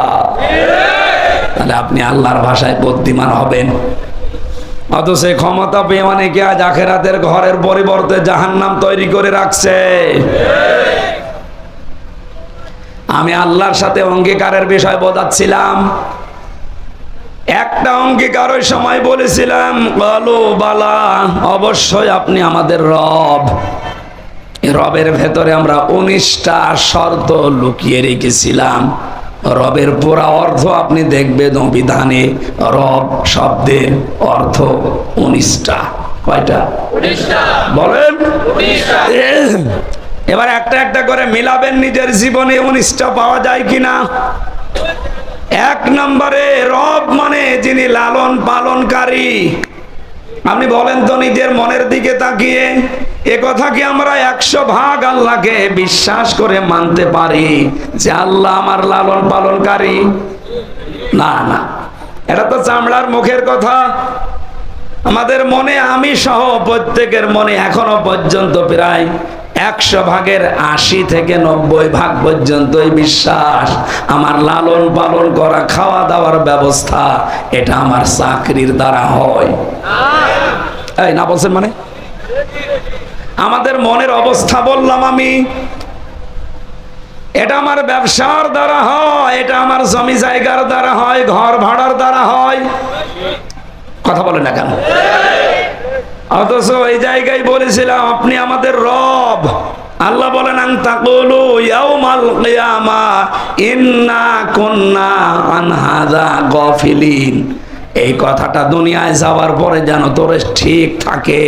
তাহলে আপনি আল্লাহর ভাষায় বুদ্ধিমান হবেন। অথচ ক্ষমতা পেয়ে অনেকে আজ আখিরাতের ঘরের পরিবর্তে জাহান্নাম তৈরি করে রাখছে। আমি আল্লাহর সাথে অঙ্গীকারের বিষয় বোঝাচ্ছিলাম। একটা অঙ্গীকার ওই সময় বলেছিলাম, বলো বালা, অবশ্যই আপনি আমাদের রব। রবের ভেতরে আমরা 19টা শর্ত লুকিয়ে রেখেছিলাম। রবের পুরা অর্থ আপনি দেখবেন অভিধানে। রব শব্দের অর্থ 19টা। কয়টা? 19টা। বলেন 19টা। এবার একটা একটা করে মিলাবেন নিজের জীবনে 19টা পাওয়া যায় কিনা। এক নম্বরে, রব মানে যিনি লালন পালনকারী। আপনি বলেন তো নিজের মনের দিকে তাকিয়ে, এ কথা কি আমরা 100% আল্লাহকে বিশ্বাস করে মানতে পারি যে আল্লাহ আমার লালন পালনকারী? না না, এটা তো চামড়ার মুখের কথা। আমাদের মনে, আমি সহ প্রত্যেকের মনে এখনো পর্যন্ত প্রায় 100 ভাগের 80 থেকে 90 ভাগ পর্যন্ত এই বিশ্বাস, আমার লালন পালন করা, খাওয়া দাওয়ার ব্যবস্থা, এটা আমার চাকরির দ্বারা হয়। এই না বলছেন মানে? আমাদের মনের অবস্থা বললাম আমি। এটা আমার ব্যবসার দ্বারা হয়, এটা আমার জমি জায়গার দ্বারা হয়, ঘর ভাড়ার দ্বারা হয়। কথা বলে না কেন? অথচ এই জায়গায় বলেছিলাম আপনি আমাদের রব। আল্লাহ বলেন, আন তাকুলু ইয়াউমাল কিয়ামা ইন্না কুন্না আন হাযা গাফিলিন। এই কথাটা দুনিয়ায় যাওয়ার পরে যেন তোর ঠিক থাকে,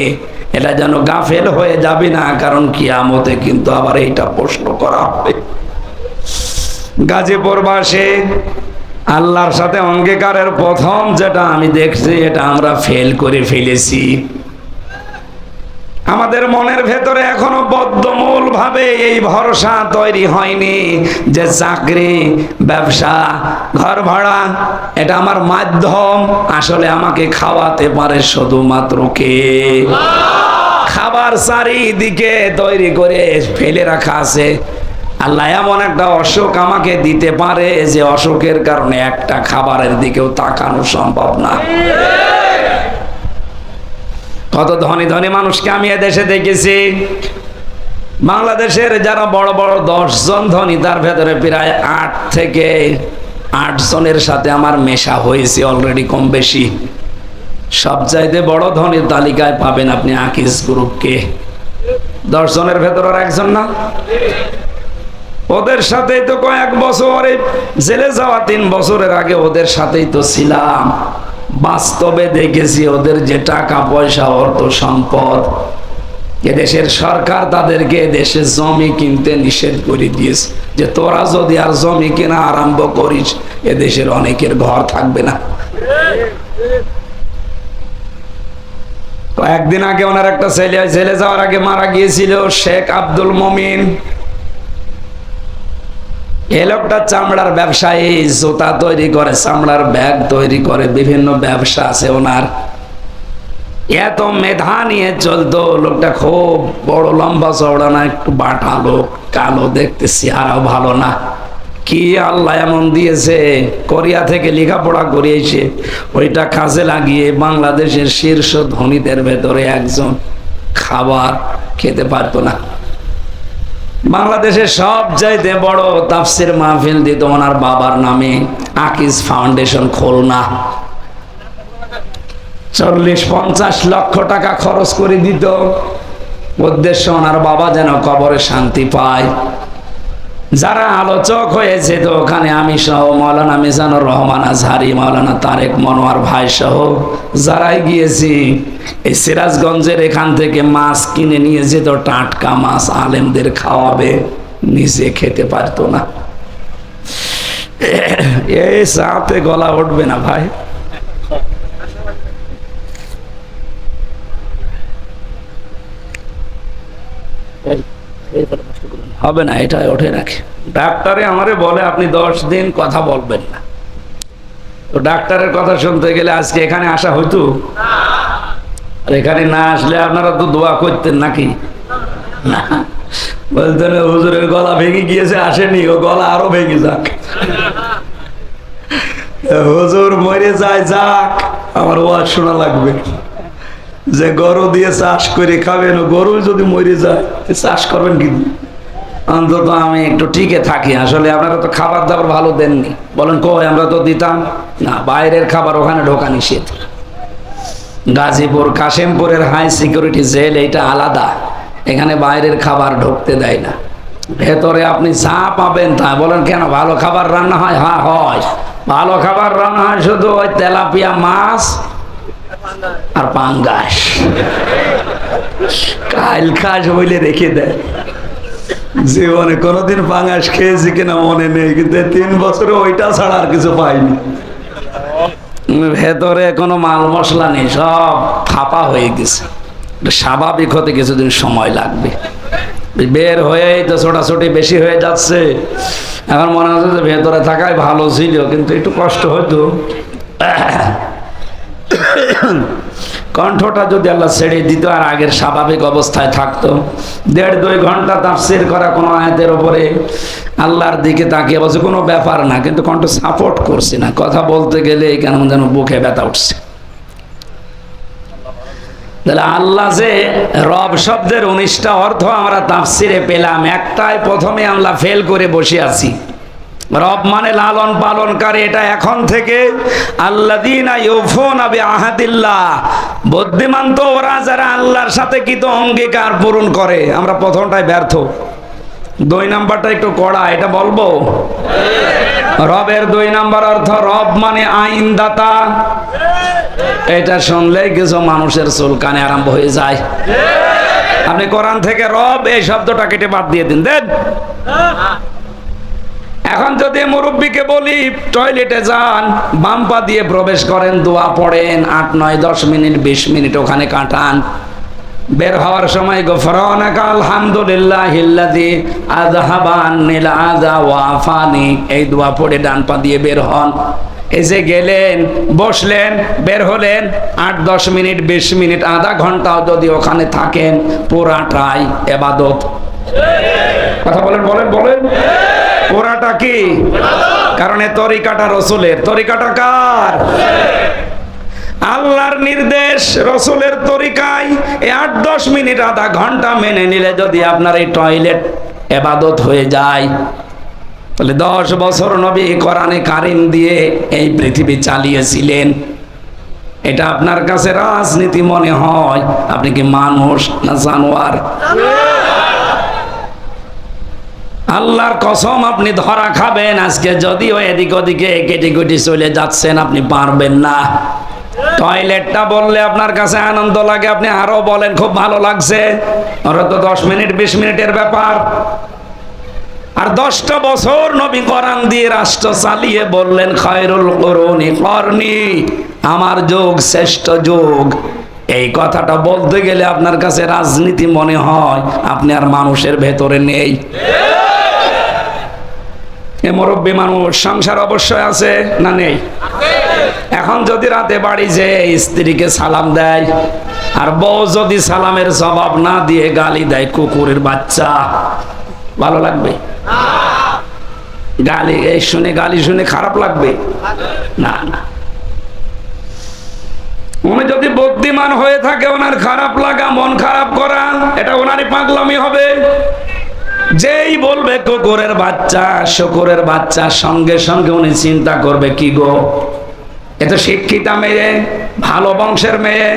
এটা যেন গাফেল হয়ে যাবি না, কারণ কিয়ামতে কিন্তু আবার এইটা প্রশ্ন করা হবে। গাজীপুর বাসে আল্লাহর সাথে অঙ্গীকারের প্রথম যেটা আমি দেখছি, এটা আমরা ফেল করে ফেলেছি। আমাদের মনের ভেতরে এখনো বদ্ধমূল ভাবে এই ভরসা তৈরি হয়নি যে চাকরি, ব্যবসা, ঘর ভাড়া, এটা আমার মাধ্যম। আসলে আমাকে খাওয়াতে পারে শুধুমাত্র কে? খাবার চারিদিকে তৈরি করে ফেলে রাখা আছে। আল্লাহ এমন একটা অসুখ আমাকে দিতে পারে যে অসুখের কারণে একটা খাবারের দিকেও তাকানো সম্ভব না। কত ধনী ধনী মানুষকে আমি এদেশে দেখেছি। বাংলাদেশের যারা বড় বড় 10 জন ধনী, তার ভেতরে প্রায় 8 থেকে 8 জনের সাথে আমার মেশা হয়েছে অলরেডি, কম বেশি। সবচাইতে বড় ধনীর তালিকায় পাবেন আপনি আকিজ গ্রুপকে। 10 জনের ভেতর আর একজন না। ওদের সাথেই তো কয়েক বছরে জেলে যাওয়া, 3 বছরের আগে ওদের সাথেই তো ছিলাম। বাস্তবে দেখেছি ওদের যে টাকা পয়সা, অর্থ সম্পদ, এদেশের সরকার তাদেরকে দেশে জমি কিনতে নিষেধ করে দিয়েছে যে তোরা যদি আর জমি কেনা আরম্ভ করিস, এদেশের অনেকের ঘর থাকবে না। কয়েকদিন আগে ওনার একটা ছেলে জেলে যাওয়ার আগে মারা গিয়েছিল, শেখ আব্দুল মমিন। এই লোকটা চামড়ার ব্যবসায়ী, জুতা তৈরি করে, চামড়ার ব্যাগ তৈরি করে, বিভিন্ন ব্যবসা আছে ওনার। এত মেধা নিয়ে চলতো লোকটা, খুব বড় লম্বা চওড়া না, একটু বাটা লোক, কালো দেখতে, চেহারাও ভালো না। কি আল্লাহ এমন দিয়েছে, কোরিয়া থেকে লেখাপড়া করিয়েছে, ওইটা কাজে লাগিয়ে বাংলাদেশের শীর্ষ ধনীদের ভেতরে একজন। খাবার খেতে পারতো না। বাংলাদেশের সবচাইতে বড় তাফসির মাহফিল দিত ওনার বাবার নামে, আকিজ ফাউন্ডেশন, খুলনা। 40-50 লক্ষ টাকা খরচ করে দিত। উদ্দেশ্য ওনার বাবা যেন কবরে শান্তি পায়। যারা আলোচক হয়েছে তো ওখানে আমি সহ, মাওলানা মিজানুর রহমান আজহারি, মাওলানা তারেক মনোয়ার ভাই সহ যারাই গিয়েছি, এই সিরাজগঞ্জের এখান থেকে মাছ কিনে নিয়ে যেত, টাটকা মাছ, আলেমদের খাওয়াবে, নিজে খেতে পারতো না। এই সাথে গলা উঠবে না ভাই। হবে না, এটা ওঠে রাখে। ডাক্তারে আমারে বলে আপনি 10 দিন কথা বলবেন না। তো ডাক্তারের কথা শুনতে গেলে আজকে এখানে আসা হইতো? আর এখানে না আসলে আপনারা তো দোয়া করতেন নাকি? না, বলতেন হুজুরের গলা ভেঙে গিয়েছে, আসেনি, ও গলা আরো ভেঙে যাক। হুজুর মরে যায়, যাক, আমার ওয়াজ শোনা লাগবে। যে গরু দিয়ে চাষ করে খাবেন, গরু যদি মরে যায় চাষ করবেন কিন্তু। অন্তত আমি একটু টিকে থাকি। আসলে আপনারা তো খাবার দাবার ভালো দেননি। বলেন কই, আমরা তো দিতাম না। বাইরের খাবার ওখানে ঢোকা নিষেধ। গাজীপুর কাশিমপুরের হাই সিকিউরিটি জেল এইটা আলাদা, এখানে বাইরের খাবার ঢুকতে দেয় না। ভেতরে আপনি যা পাবেন তা। বলেন কেন, ভালো খাবার রান্না হয়? হ্যাঁ হয়, ভালো খাবার রান্না হয়, শুধু ওই তেলাপিয়া মাছ আর পাঙ্গাস কাইল খাস বলে রেখে দেয়। জীবনে কোনোদিন পাঙ্গাস খেয়েছি কিনা মনে নেই, কিন্তু 3 বছরে ওইটা ছাড়া আর কিছু পাইনি। ভেতরে কোনো মাল মশলা নেই, সব ফাঁপা হয়ে গেছে। স্বাভাবিক হতে কিছুদিন সময় লাগবে। বের হয়েই তো ছোটাছুটি বেশি হয়ে যাচ্ছে। এখন মনে হচ্ছে যে ভেতরে থাকাই ভালো ছিল, কিন্তু একটু কষ্ট হতো। কণ্ঠটা যদি আল্লাহ ছেড়ে দিত আর আগের স্বাভাবিক অবস্থায় থাকতো, 1.5-2 ঘন্টা তাফসীর করা কোনো আয়াতের উপরে আল্লাহর দিকে তাকিয়ে বলছে কোনো ব্যাপার না, কিন্তু কণ্ঠ সাপোর্ট করছে না। কথা বলতে গেলে কেমন যেন বুকে ব্যথা উঠছে। তাহলে আল্লাহ যে রব শব্দের 19টা অর্থ আমরা তাফসীরে পেলাম, একটাই প্রথমে আমরা ফেল করে বসে আছি। রব মানে লালন পালনকারী। এটা এখন থেকে আল্লাযীনা ইউফুনা বিআহাদিল্লাহ, বুদ্ধিমান তো ওরা যারা আল্লাহর সাথে কৃত অঙ্গীকার পূরণ করে। আমরা প্রথমটাই ব্যর্থ। 2 নাম্বারটা একটু কড়া, এটা বলবো। রবের 2 নাম্বার অর্থ, রব মানে আইনদাতা। এটা শুনলেই কিছু মানুষের চুলকানি আরম্ভ হয়ে যায়। আপনি কোরআন থেকে রব এই শব্দটা কেটে বাদ দিয়ে দিন, দেন। এখন যদি মুরব্বীকে বলি টয়লেটে যান, বাম পা দিয়ে প্রবেশ করেন, দোয়া পড়েন, 8, 9, 10 মিনিট 20 মিনিট ওখানে কাটান, বের হওয়ার সময় গফরানাকা আলহামদুলিল্লাহিল্লাযী আযহাবা আন্নিল আযা ওয়া আফানি, এই দোয়া পড়ে ডান পা দিয়ে বের হন। এই যে গেলেন, বসলেন, বের হলেন, 8, 10 মিনিট 20 মিনিট আধা ঘন্টাও যদি ওখানে থাকেন, পুরাটাই ইবাদত। কথা বলেন বলেন বলেন, পুরাটা কি? কারণ এই তরিকাটা রাসূলের। তরিকাটা কার? আল্লাহর নির্দেশ, রাসূলের তরিকায় এই 8, 10 মিনিট আধা ঘন্টা মেনে নিলে যদি আপনার এই টয়লেট ইবাদত হয়ে যায়, তাহলে 10 বছর নবী কোরআনে কারিম দিয়ে এই পৃথিবী চালিয়েছিলেন। এটা আপনার কাছে রাজনীতি মনে হয়? আপনি কি মানুষ না জানোয়ার? আল্লাহর কসম, আপনি ধরা খাবেন আজকে। যদিও এদিক ওদিকে কেটে কেটে চলে যাচ্ছেন, আপনি পারবেন না। টয়লেটটা বললে আপনার কাছে আনন্দ লাগে, আপনি আরো বলেন খুব ভালো লাগছে। ওরা তো 10 মিনিট 20 মিনিটের ব্যাপার। আর 10টা বছর নবী কোরআন দিয়ে রাষ্ট্র চালিয়ে বললেন, খায়রুল কুরুনি করনি, আমার যুগ শ্রেষ্ঠ যুগ। এই কথাটা বলতে গেলে আপনার কাছে রাজনীতি মনে হয়, আপনি আর মানুষের ভেতরে নেই। এ মুরব্বী মানুষ, সংসার অবশ্যই আছে না নেই? এখন যদি রাতে বাড়ি যে স্ত্রীকে সালাম দেয়, আর বউ যদি সালামের জবাব না দিয়ে গালি দেয়, কুকুরের বাচ্চা, ভালো লাগবে? গালি গালি শুনে খারাপ লাগবে? না না। উনি যদি বুদ্ধিমান হয়ে থাকে, ওনার খারাপ লাগা, মন খারাপ করা, এটা ওনারই পাগলামি হবে। যেই বলবে কুকুরের বাচ্চা, শুকুরের বাচ্চা, সঙ্গে সঙ্গে উনি চিন্তা করবে, কি গো, এত শিক্ষিতা মেয়ে, ভালো বংশের মেয়ে,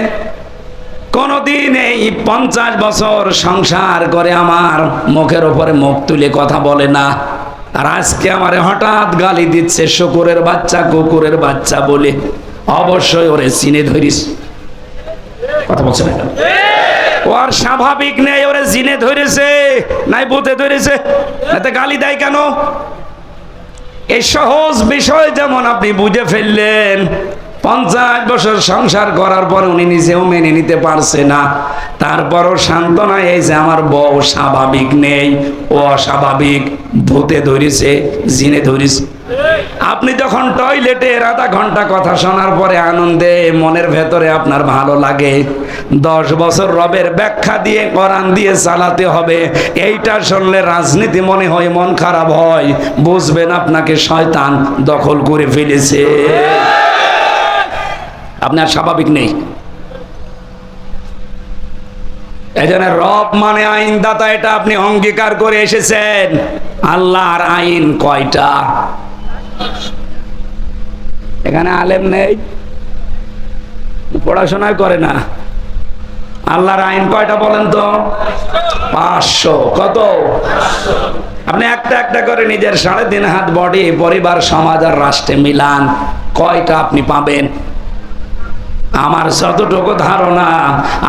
কোনদিন এই 50 বছর সংসার করে আমার মুখের উপরে মুখ তুলে কথা বলে না, আর আজকে আমারে হঠাৎ গালি দিচ্ছে শুকুরের বাচ্চা, কুকুরের বাচ্চা বলে। অবশ্যই ওরে চিনে ধরিস। কথা বলছে না? ওর স্বাভাবিক নেই, ওরে জিনে ধরেছে নাই ভূতে ধরেছে, এতে গালি দেয় কেন? এই সহজ বিষয় যেমন আপনি বুঝে ফেললেন, 50 বছর সংসার করার পর উনি নিজেও মেনে নিতে পারছে না, তারপরও সান্ত্বনা এই যে আমার বউ স্বাভাবিক নেই, ও অস্বাভাবিক, ভূতে ধরেছে, জিনে ধরেছে। আপনি যখন টয়লেটে আধা ঘন্টা কথা শোনার পরে আনন্দে মনের ভেতরে আপনার ভালো লাগে, 10 বছর রবের ব্যাখ্যা দিয়ে কোরআন দিয়ে চালাতে হবে, এইটা শুনলে রাজনীতি মনে হয়, মন খারাপ হয়, বুঝবেন আপনাকে শয়তান দখল করে ফেলেছে। আপনার স্বাভাবিক নেই। এই জন্য রব মানে আইনদাতা, এটা আপনি অঙ্গীকার করে এসেছেন। আল্লাহর আইন কয়টা? এখানে আলেম নেই, পড়াশোনা করে না। আল্লাহর আইন কয়টা বলেন তো? 500। কত? আপনি একটা একটা করে নিজের 3.5 হাত বডি, পরিবার, সমাজ আর রাষ্ট্রে মিলান, কয়টা আপনি পাবেন? আমার যতটুকু ধারণা,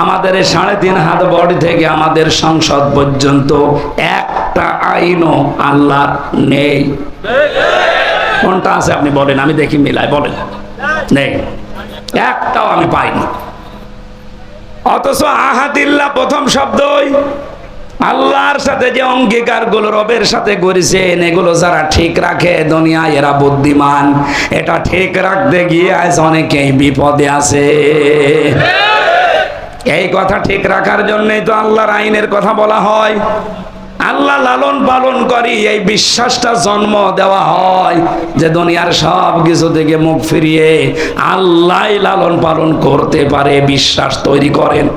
আমাদের এই 3.5 হাত বডি থেকে আমাদের সংসদ পর্যন্ত একটা আইনও আল্লাহর নেই। কোনটা আছে আপনি বলেন, আমি দেখি মিলাই, বলেন। নেই, একটাও আমি পাইনি। অথচ আহাদিল্লাহ প্রথম শব্দই আল্লাহর সাথে যে অঙ্গীকার গুলো রবের সাথে করেছেন, এগুলো যারা ঠিক রাখে দুনিয়ায় এরা বুদ্ধিমান। এটা ঠিক রাখতে গিয়ে আজ অনেকেই বিপদে আছে। এই কথা ঠিক রাখার জন্যই তো আল্লাহর আইনের কথা বলা হয়। আল্লাহ লালন পালন করি, এই বিশ্বাসটা জন্ম দেওয়া হয় যে দুনিয়ার সব কিছু থেকে মুখ ফিরিয়ে আল্লাহ লালন পালন করতে পারে, বিশ্বাস তৈরি করেন।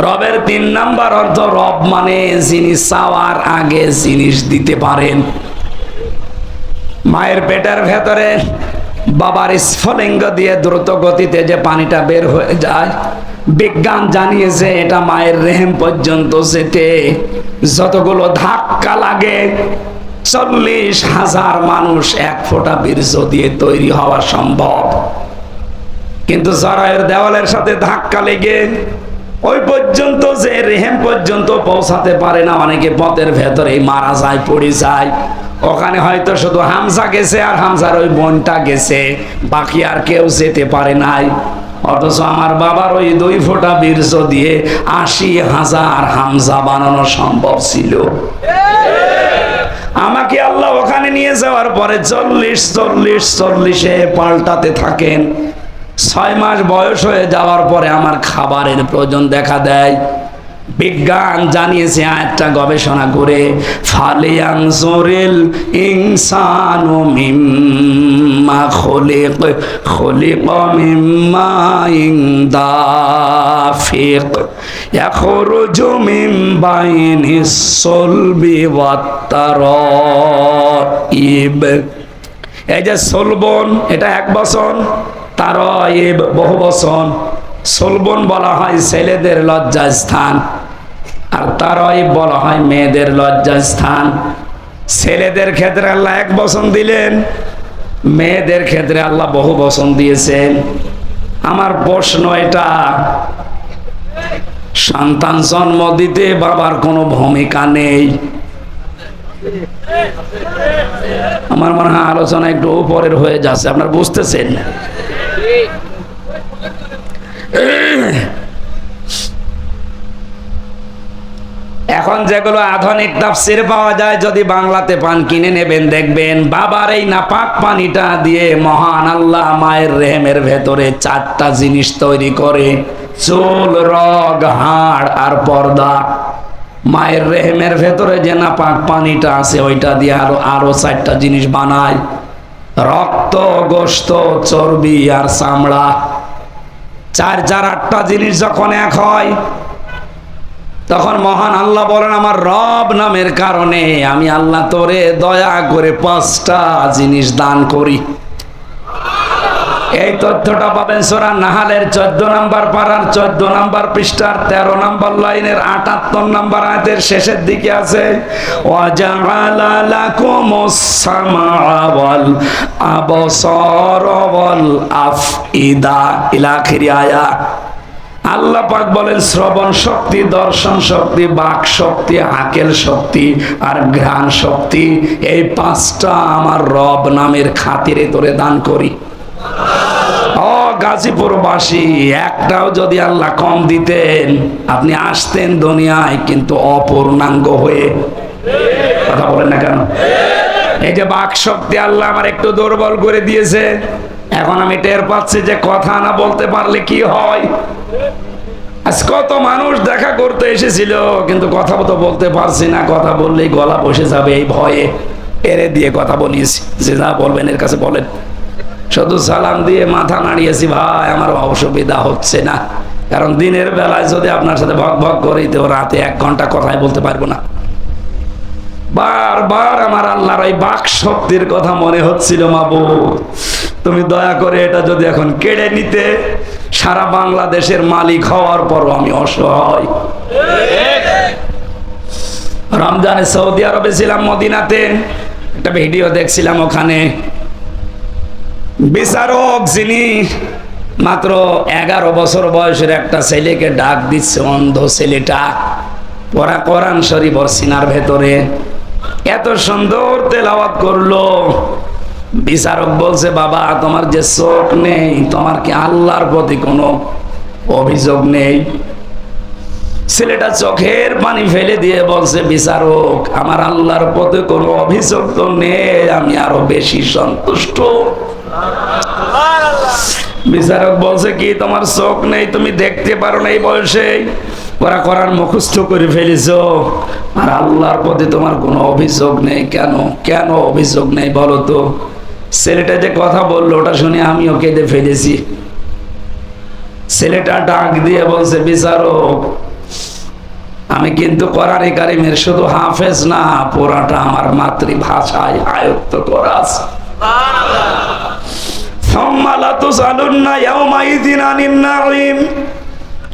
রবের 3 নাম্বার অর্থ, রব মানে যিনি চাওয়ার আগে জিনিস দিতে পারেন। মায়ের পেটের ভেতরে বাবার স্ফলিঙ্গ দিয়ে দ্রুত গতিতে যে পানিটা বের হয়ে যায়, বিজ্ঞান জানিয়েছে এটা মায়ের রেহেম পর্যন্ত যেতে যতগুলো ধাক্কা লাগে, 40,000 মানুষ 1 ফোঁটা বীর্য দিয়ে তৈরি হওয়া সম্ভব। কিন্তু জরায়ুর দেওয়ালের সাথে ধাক্কা লেগে ওই পর্যন্ত যে রেহেম পর্যন্ত পৌঁছাতে পারে না, অনেকে পথের ভেতরেই মারা যায়, পড়ে যায়। ওখানে হয়তো শুধু হামজা গেছে আর হামজার ওই বোনটা গেছে, বাকি আর কেউ যেতে পারে নাই। অথচ আমার বাবার ওই 2 ফোঁটা বীর্য দিয়ে 80,000 হামজা বানানো সম্ভব ছিল। আমাকে আল্লাহ ওখানে নিয়ে যাওয়ার পরে 40 পাল্টাতে থাকেন। 6 মাস বয়স হয়ে যাওয়ার পরে আমার খাবারের প্রয়োজন দেখা দেয়। বিজ্ঞান জানিয়েছে, একটা গবেষণা করে, ফালিয়ানজুরিল ইনসানু মিম্মা খুলিকা মিম্মা দাফিক ইয়াখরুজু মিন বাইনিস সুলবি ওয়াত তারাইব। এই যে সলবন, এটা 1 বচন, তারাইব বহু বচন। সলবন বলা হয় ছেলেদের লজ্জাস্থান, আর তারাইব বলা হয় মেয়েদের লজ্জাস্থান। ছেলেদের ক্ষেত্রে আল্লাহ 1 বচন দিলেন, মেয়েদের ক্ষেত্রে আল্লাহ বহু বচন দিয়েছেন। আমার প্রশ্ন এটা, সন্তান জন্ম দিতে বাবার কোনো ভূমিকা নেই? আমার মনে হয় আলোচনা একটু উপরের হয়ে যাচ্ছে, আপনারা বুঝতেছেন? এখন যেগুলো আধুনিক তাফসীর পাওয়া যায়, যদি বাংলাতে পান কিনে নেবেন, দেখবেন বাবার এই নাপাক পানিটা দিয়ে মহান আল্লাহ মায়ের রেহেমের ভেতরে 4টা জিনিস তৈরি করে, চুল, রগ, হাড় আর পর্দা। মায়ের রেহেমের ভেতরে যে নাপাক পানিটা আছে, ওইটা দিয়ে আরো 4টা জিনিস বানায়, রক্ত, গোশত, চর্বি আর চামড়া। 4-8টা জিনিস যখন এক হয়, তখন মহান আল্লাহ বলেন, আমার রব নামের কারণে আমি আল্লাহ তোরে দয়া করে 5টা জিনিস দান করি। এই তথ্যটা পাবেন সূরা নাহালের 14 নম্বর পারার 14 নম্বর পৃষ্ঠার 13 নম্বর লাইনের 78 নম্বর আয়াতের শেষের দিকে আছে, ওয়াজআলা লাকুমুস সামআ ওয়াল আবসারা ওয়াল আফইদা ইলা আখির আয়া। আল্লাহ পাক বলেন, শ্রবণ শক্তি, দর্শন শক্তি, বাক শক্তি, আকেল শক্তি আর ঘ্রাণ শক্তি, এই 5টা আমার রব নামের খাতিরে তোরে দান করি। ও গাজীপুরবাসী, একটাও যদি আল্লাহ কম দিতেন, আপনি আসতেন দুনিয়ায় কিন্তু অপূর্ণাঙ্গ হয়ে। কথা বলেন না কেন? এই যে বাক শক্তি আল্লাহ আমার একটু দুর্বল করে দিয়েছে, এখন আমি টের পাচ্ছি যে কথা না বলতে পারলে কি হয়। আজ কত মানুষ দেখা করতে এসেছিল, কিন্তু কথা তো বলতে পারছি না, কথা বললেই গলা বসে যাবে, এই ভয়ে এরে দিয়ে কথা বলিয়েছি যে যা বলবেন এর কাছে বলেন। শুধু সালাম দিয়ে মাথা নাড়িয়েছি, ভাই আমার অসুবিধা হচ্ছে না, কারণ দিনের বেলায় যদি আপনার সাথে ভক ভক করি তো রাতে 1 ঘন্টা কথাই বলতে পারবো না। বারবার আমার আল্লাহর ওই বাক শক্তির কথা মনে হচ্ছিল, মাবুদ তুমি দয়া করে এটা যদি এখন কেড়ে নিতে, সারা বাংলাদেশের মালিক হওয়ার পরও আমি অসহায়। রমজানে সৌদি আরবে ছিলাম, মদিনাতে একটা ভিডিও দেখছিলাম, ওখানে বিচারক যিনি মাত্র 11 বছর বয়সের একটা ছেলেকে ডাক দিচ্ছে, অন্ধ ছেলেটা, পড়া কোরআন শরীফ ওর সিনার ভেতরে, এত সুন্দর তেলাওয়াত করলো। বিচারক বলছে, বাবা তোমার যে চোখ নেই, তোমার কি আল্লাহর প্রতি কোনো অভিযোগ নেই? ছেলেটা চোখের পানি ফেলে দিয়ে বলছে, বিচারক আমার আল্লাহর প্রতি কোনো অভিযোগ তো নেই, আমি আরো বেশি সন্তুষ্ট। বিচারক বলছে, কি তোমার চোখ নেই, তুমি দেখতে পারো না এই বয়সে, ওরা করার মুখস্থ করে ফেলেছো, আর আল্লাহর প্রতি তোমার কোনো অভিযোগ নেই? কেন কেন অভিযোগ নেই বলো তো? ছেলেটা যে কথা বললো ওটা শুনে আমিও কেঁদে ফেলেছি। ছেলেটা ডাক দিয়ে বলছে, বিচারক আমি কিন্তু কোরআনে কারিমের শুধু হাফেজ না, পুরাটা আমার মাতৃভাষায় আয়ত্ত করা আছে।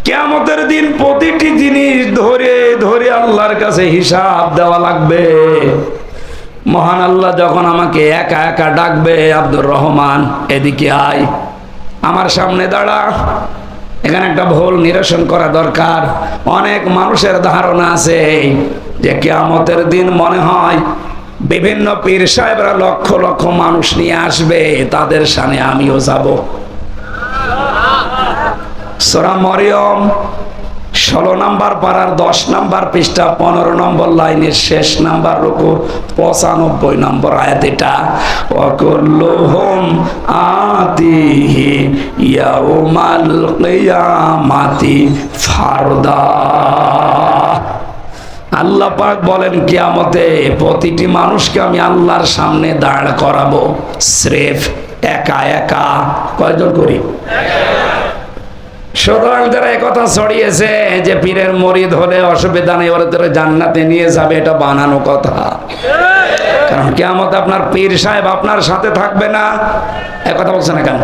কিয়ামতের দিন প্রতিটি জিনিস ধরে ধরে আল্লাহর কাছে হিসাব দেওয়া লাগবে। মহান আল্লাহ যখন আমাকে একা একা ডাকবে, আব্দুর রহমান এদিকে আয়, আমার সামনে দাঁড়া, এখানে একটা ভুল নিরসন করা দরকার। অনেক মানুষের ধারণা আছে যে কিয়ামতের দিন মনে হয় বিভিন্ন পীর সাহেবরা লক্ষ লক্ষ মানুষ নিয়ে আসবে, তাদের সামনে আমিও যাব। সূরা মরিয়ম 16 নম্বর পারার 10 নম্বর পৃষ্ঠা 15 নম্বর লাইনের শেষ নাম্বার রুকু 95 নম্বর আয়াত। এটা ওয়াকুল্লুহুম আতিহি ইয়াউমাল কিয়ামাতি ফারদা। আল্লাহ পাক বলেন, কিয়ামতে প্রতিটি মানুষকে আমি আল্লাহর সামনে দাঁড় করাবো, স্রেফ একা একা। কয়জন করি? সুতরাং যারা একথা ছড়িয়েছে যে পীরের মুরিদ হলে অসুবিধা নেই, ওরা তোরা জান্নাতে নিয়ে যাবে, এটা বানানো কথা। কারণ কিয়ামতে আপনার পীর সাহেব আপনার সাথে থাকবে না। একথা বলছে না কেন?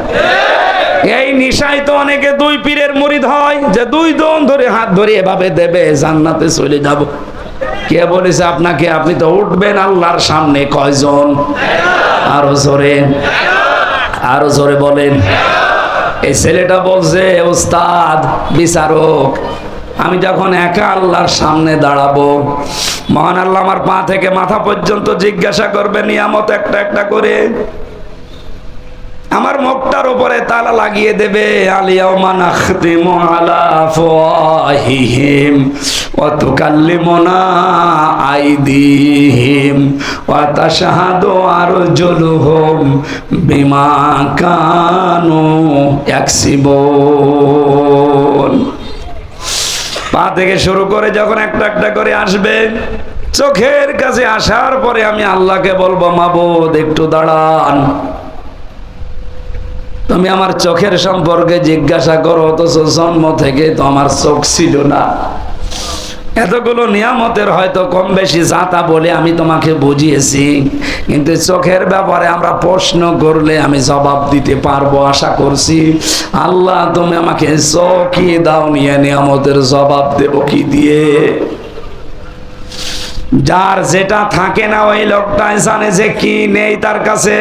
এই নিশায় তো অনেকে 2 পীরের মুরিদ হয়, যে 2 জন ধরে হাত ধরে এভাবে দেবে, জান্নাতে চলে যাব। কে বলেছে আপনাকে? আপনি তো উঠবেন আল্লাহর সামনে। কয়জন? আরো জোরে, আরো জোরে বলেন। এই ছেলেটা বলছে, ওস্তাদ বিচারক আমি যখন একা আল্লাহর সামনে দাঁড়াবো, মহান আল্লাহ আমার পা থেকে মাথা পর্যন্ত জিজ্ঞাসা করবে নিয়ামত একটা একটা করে, আমার মুখটার উপরে তালা লাগিয়ে দেবে। আলিয়াউমা নাখতিমু আলা আফওয়াহিহিম ওয়া তুকাল্লিমুনা আইদিহিম ওয়া তাশহাদু আরজুলুহুম বিমা কানু ইয়াকসিবুন। পা থেকে শুরু করে যখন একটা একটা করে আসবে, চোখের কাছে আসার পরে আমি আল্লাহকে বলবো, মাবুদ একটু দাঁড়ান, তুমি আমার চোখের সম্পর্কে জিজ্ঞাসা করো, অথচ জন্ম থেকে তো আমার চোখ ছিল না। এতগুলো নিয়ামতের হয়তো কম বেশি জাতা বলে আমি তোমাকে বুঝিয়েছি, কিন্তু চোখের ব্যাপারে আমরা প্রশ্ন করলে আমি জবাব দিতে পারবো আশা করছি। আল্লাহ তুমি আমাকে চোখই দাও, নিয়ে নিয়ামতের জবাব দেব কি দিয়ে? যার যেটা থাকে না ওই লোকটাই জানে যে কি নেই তার কাছে।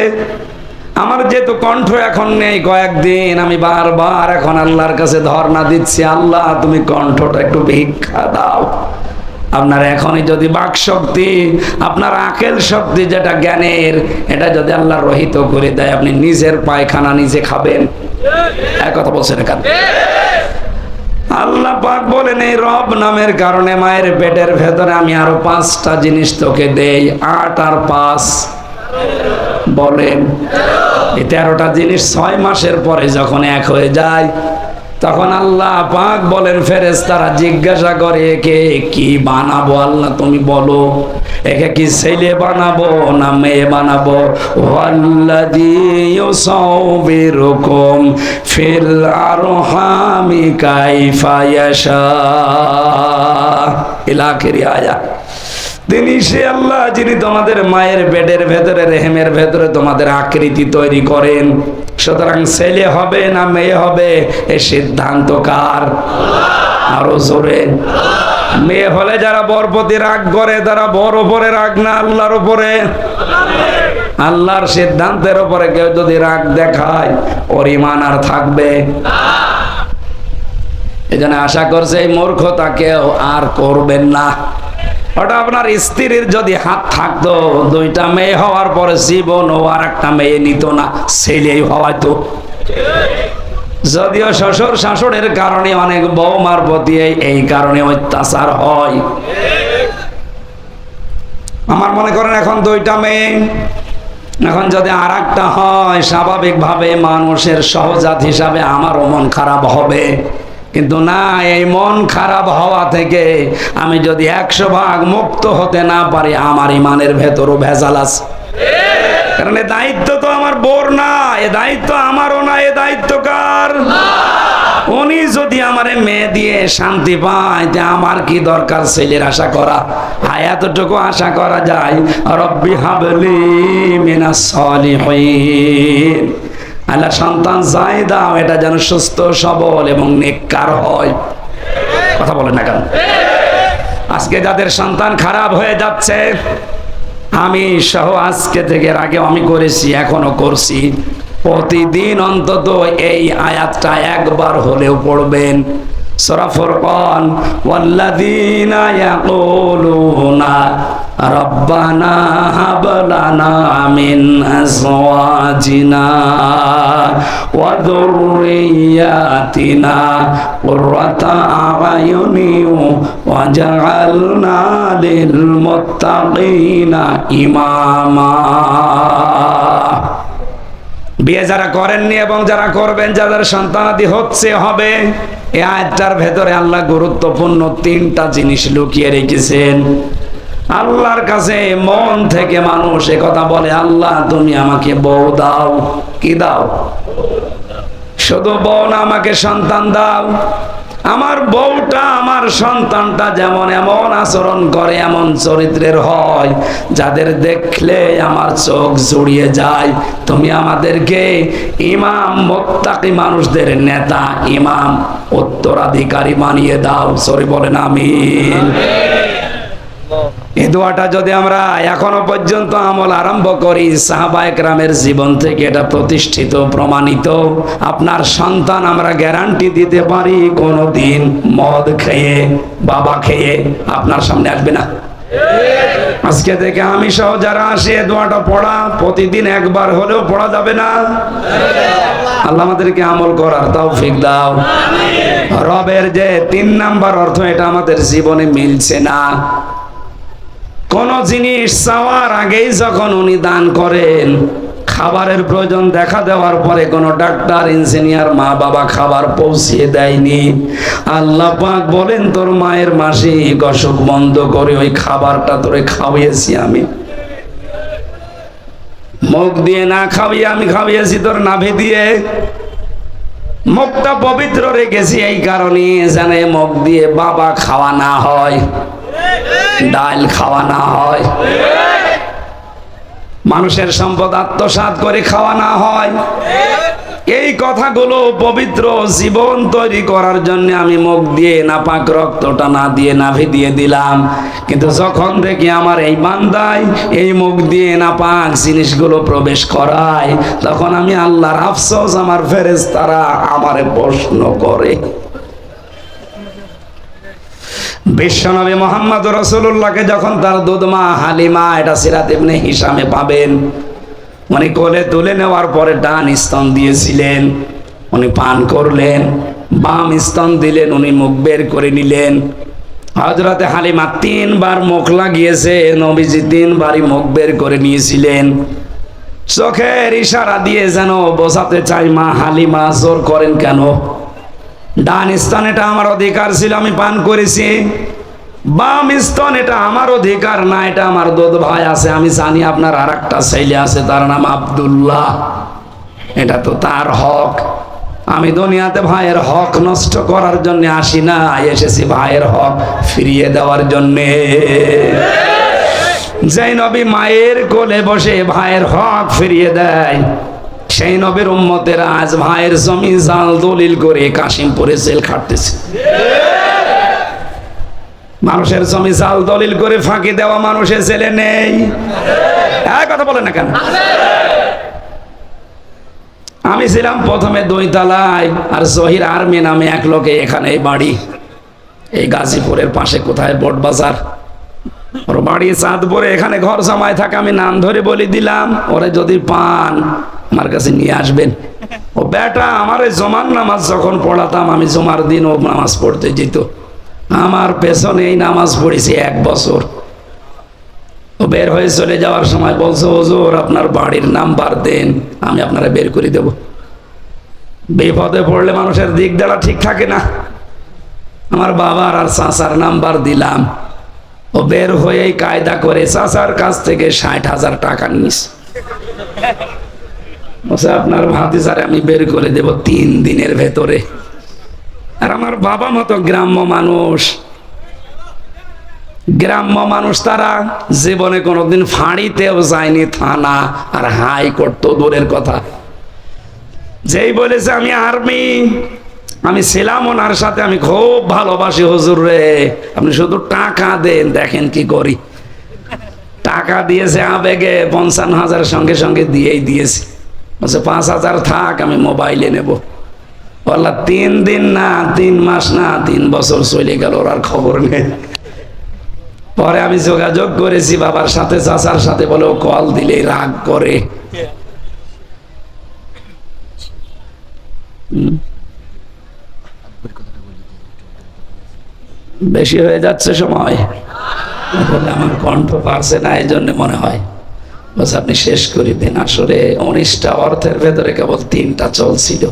আমার যেহেতু কণ্ঠ এখন নেই, কয়েকদিন আমি বারবার এখন আল্লাহর কাছে ধর্ণা দিচ্ছি, আল্লাহ তুমি কণ্ঠটা একটু ভিক্ষা দাও। আপনার এখনই যদি বাক শক্তি, আপনার আকেল শক্তি যেটা জ্ঞানের, এটা যদি আল্লাহ রহিত করে দেয়, আপনি নিজের পায়খানা নিজে খাবেন। এক কথা বলছেন কেন? আল্লাহ পাক বলেন, এই রব নামের কারণে মায়ের পেটের ভেতরে আমি আরো 5টা জিনিস তোকে দেই। 8 আর 5 বলেন, এই 13টা জিনিস 6 মাসের পরে যখন এক হয়ে যায়, তখন আল্লাহ পাক বলেন, ফেরেশতারা জিজ্ঞাসা করে, একে কি বানাবো আল্লাহ তুমি বলো, একে কি ছেলে বানাবো না মেয়ে বানাবো? ওয়াল্লাযী ইউসাউবিরুকুম ফিল আরহামি কাইফা ইয়াশা ইলা আখিরি আয়াত। তিনি সে আল্লাহ যিনি তোমাদের মায়ের পেটের ভেতরে, রেহেমের ভেতরে তোমাদের আকৃতি তৈরি করেন। সুতরাং ছেলে হবে না মেয়ে হবে এ সিদ্ধান্ত কার? আরো জোরে। মেয়ে হলে যারা বর প্রতি রাগ করে তারা বর উপরে রাগ না আল্লাহর উপরে। আল্লাহর সিদ্ধান্তের উপরে কেউ যদি রাগ দেখায় ওর ঈমান আর থাকবে না। এজন্য আশা করছে এই মূর্খতা কেউ আর করবেন না। ওটা আপনার স্ত্রীর যদি হাত থাকতো, দুইটা মেয়ে হওয়ার পরে জীবন ও আর একটা মেয়ে নিত না, ছেলেই হওয়াইতো। যদিও শ্বশুর শাশুড়ির কারণে অনেক বৌমার প্রতি এই কারণে অত্যাচার হয়। আমার মনে করেন এখন দুইটা মেয়ে, এখন যদি আর একটা হয় স্বাভাবিকভাবে মানুষের সহজাত হিসাবে আমারও মন খারাপ হবে। কিন্তু না, এই মন খারাপ হওয়া থেকে আমি যদি 100% মুক্ত হতে না পারি, আমার ইমানের ভেতরও ভেজাল আছে। কারণ এ দায়িত্ব তো আমার বোর না, এ দায়িত্ব আমারও না, এ দায়িত্ব কার? উনি যদি আমার মেয়ে দিয়ে শান্তি পায়, আমার কি দরকার ছেলের আশা করা? এতটুকু আশা করা যায়, রব্বি হাবলি মিনাস সলিহিন, আল্লাহ সন্তান যাই দাও এটা যেন সুস্থ সবল এবং নেককার হয়। কথা বলেন না কেন? আজকে যাদের সন্তান খারাপ হয়ে যাচ্ছে, আমি সহ আজকে থেকে, এর আগে আমি করেছি এখনো করছি, প্রতিদিন অন্তত এই আয়াতটা একবার হলেও পড়বেন। সূরা ফুরকান, ওয়াল্লাযীনা ইয়াকুলুনা রব্বানা হাব লানা মিন আজওয়াজিনা ওয়া যুররিয়াতিনা কুররাতা আ'য়ুনিন ওয়াজআলনা লিল মুত্তাকিনা ইমামা। বিয়ে যারা করেননি এবং যারা করবেন, যাদের সন্তানাদি হচ্ছে হবে, এই আয়াতটার ভেতরে আল্লাহ গুরুত্বপূর্ণ 3টা জিনিস লুকিয়ে রেখেছেন। আল্লাহর কাছে মন থেকে মানুষ কথা বলে, আল্লাহ তুমি আমাকে বউ দাও। কি দাও? শুধু বউ না, আমাকে সন্তান দাও। আমার বউটা, আমার সন্তানটা যেমন এমন আচরণ করে, এমন চরিত্রের হয়, যাদের দেখলে আমার চোখ জুড়িয়ে যায়, তুমি আমাদেরকে ইমাম মুত্তাকি মানুষদের নেতা, ইমাম উত্তরাধিকারী বানিয়ে দাও। সরি বলেন আমিন। এই দোয়াটা যদি আমরা এখনো পর্যন্ত আমল আরম্ভ করি, সাহাবায়ে কেরামের জীবন থেকে এটা প্রতিষ্ঠিত, প্রমাণিত। আপনার সন্তান আমরা গ্যারান্টি দিতে পারি কোনোদিন মদ খেয়ে, বাবা খেয়ে আপনার সামনে আসবে না। আজকে থেকে আমি সহ যারা আসে দোয়াটা পড়া প্রতিদিন একবার হলেও পড়া যাবে না? আল্লাহ আমাদেরকে আমল করার তৌফিক দাও। রবের যে 3 নাম্বার অর্থ, এটা আমাদের জীবনে মিলছে না। কোন জিনিস চাওয়ার আগেই যখন উনি দান করেন, খাবারের প্রয়োজন দেখা দেওয়ার পরে কোন ডাক্তার, ইঞ্জিনিয়ার, মা বাবা খাবার পৌঁছিয়ে দেয়নি। আল্লাহ পাক বলেন, তোর মায়ের মাসিক অসুখ বন্ধ করে ওই খাবারটা তোরে খাওয়িয়েছি আমি। মুখ দিয়ে না খাওয়িয়ে আমি খাওয়িয়েছি তোর নাভি দিয়ে। মুখটা পবিত্র রেখেছি এই কারণে যেন মুখ দিয়ে বাবা খাওয়া না হয়, ডাল খাওয়া না হয়, মানুষের সম্পদ আত্মসাৎ করে খাওয়া না হয়। এই কথাগুলো পবিত্র জীবন তৈরি করার জন্য আমি মুখ দিয়ে নাপাক রক্তটা না দিয়ে নাভি দিয়ে দিলাম। কিন্তু যখন দেখি আমার এই বান্দায় এই মুখ দিয়ে নাপাক জিনিসগুলো প্রবেশ করায়, তখন আমি আল্লাহর আফসোস, আমার ফেরেশতারা আমারে প্রশ্ন করে। বিশ্বনবী মুহাম্মদ রাসূলুল্লাহকে যখন তার দুধমা হালিমা, এটা সিরাত ইবনে হিশামে পাবেন, উনি কোলে তুলে নেওয়ার পরে ডান স্তন দিয়েছিলেন, উনি পান করলেন, বাম স্তন দিলেন, উনি মুখ বের করে নিলেন। হযরতে হালিমা 3 বার মুখ লাগিয়েছে, নবীজি 3 বারই মুখ বের করে নিয়েছিলেন। চোখের ইশারা দিয়ে যেন বোঝাতে চাই, মা হালিমা জোর করেন কেন? ডান স্তন এটা আমার অধিকার ছিল, আমি পান করেছি। বাম স্তন এটা আমার অধিকার না, এটা আমার দুধ ভাই আছে। আমি জানি আপনার আর একটা ছেলে আছে, তার নাম আব্দুল্লাহ, এটা তো তার হক। আমি দুনিয়াতে ভাইয়ের হক নষ্ট করার জন্য আসি না, এসেছি ভাইয়ের হক ফিরিয়ে দেওয়ার জন্যে। যেই নবী মায়ের কোলে বসে ভাইয়ের হক ফিরিয়ে দেয়, সেই নবীর উম্মতেরা আজ ভাইয়ের জমি জাল দলিল করে কাশিমপুরে জেল খাটতেছে। মানুষের জমি জাল দলিল করে ফাঁকি দেওয়া মানুষের জেলে নেই। এক কথা বলে না কেন? আমি ছিলাম প্রথমে 2 তলায়, আর জহির আর্মি নামে এক লোকে এখানে বাড়ি, এই গাজীপুরের পাশে কোথায় বটবাজার, ওর বাড়ি চাঁদপুরে, এখানে ঘর জামায় থাকে। আমি নাম ধরে বলে দিলাম, ওরে যদি পান আমার কাছে নিয়ে আসবেন। ও বেটা আমার জমার নামাজ যখন পড়াতাম, আমি জমার দিন ও নামাজ পড়তে যেত, আমার পেছনে এই নামাজ পড়েছি 1 বছর। ও বের হয়ে চলে যাওয়ার সময় বলছে, হুজুর আপনার বাড়ির নাম্বার দেন, আমি আপনারা বের করে দেব। বিপদে পড়লে মানুষের দিক দেওয়া ঠিক থাকে না। আমার বাবার আর চাচার নাম্বার দিলাম, ও বের হয়েই কায়দা করে চাচার কাছ থেকে 60,000 টাকা নিস। বলছে আপনার ভাতিজারে আমি বের করে দেব 3 দিনের ভেতরে। আর আমার বাবা মতো গ্রাম্য মানুষ, গ্রাম্য মানুষ তারা জীবনে কোনোদিন ফাঁড়িতেও যায়নি, থানা আর হাইকোর্ট তো দূরের কথা। যেই বলেছে আমি আর্মি, আমি ছিলাম ওনার সাথে, আমি খুব ভালোবাসি হুজুর রে, আপনি শুধু টাকা দেন, দেখেন কি করি। টাকা দিয়েছে আবেগে 55,000 সঙ্গে সঙ্গে দিয়েই দিয়েছি। বলছে 5,000 থাক, আমি মোবাইলে নেব। বললা 3 দিন না, 3 মাস না, 3 বছর চলে গেল, ওর আর খবর নেই। পরে আমি যোগাযোগ করেছি বাবার সাথে, চাচার সাথে, বলে ও কল দিলেই রাগ করে। বেশি হয়ে যাচ্ছে সময়, আমার কণ্ঠ পারছে না, এই জন্য মনে হয়। বস আপনি শেষ করে দিন। আসলে 19টা অর্থের ভেতরে কেবল 3টা চলছিল।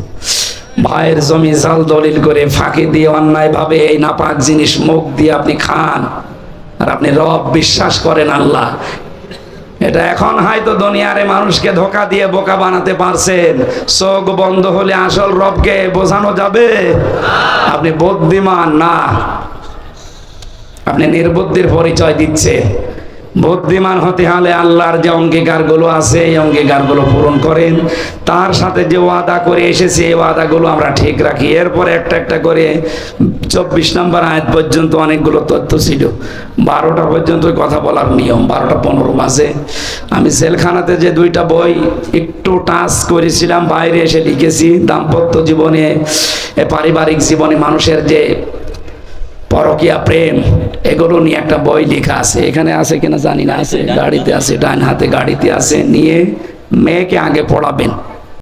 ভাইয়ের জমি জাল দলিল করে ফাঁকি দিয়ে অন্যায় ভাবে এই নাপাক জিনিস মুখ দিয়ে আপনি খান, আর আপনি রব বিশ্বাস করেন আল্লাহ। এটা এখন হয়তো দুনিয়ারে মানুষকে ধোঁকা দিয়ে বোকা বানাতে পারছেন, চোখ বন্ধ হলে আসল রবকে বোঝানো যাবে? আপনি বুদ্ধিমান না, আপনি নির্বুদ্ধির পরিচয় দিচ্ছেন। বুদ্ধিমান হতে হলে আল্লাহর যে অঙ্গীকারগুলো আছে, এই অঙ্গীকারগুলো পূরণ করেন। তার সাথে যে ওয়াদা করে এসেছে, এই ওয়াদাগুলো আমরা ঠিক রাখি। এরপরে একটা একটা করে 24 নম্বর আয়াত পর্যন্ত অনেকগুলো তথ্য ছিল। 12টা পর্যন্ত কথা বলার নিয়ম, 12টা 15 মাসে আমি জেলখানাতে যে 2টা বই একটু টাচ করেছিলাম, বাইরে এসে লিখেছি। দাম্পত্য জীবনে, পারিবারিক জীবনে মানুষের যে পরকীয়া প্রেম, এগুলো নিয়ে একটা বই লেখা আছে। এখানে আছে কিনা জানি না, আছে, গাড়িতে আছে, ডান হাতে গাড়িতে আছে। নিয়ে মেয়েকে আগে পড়াবেন,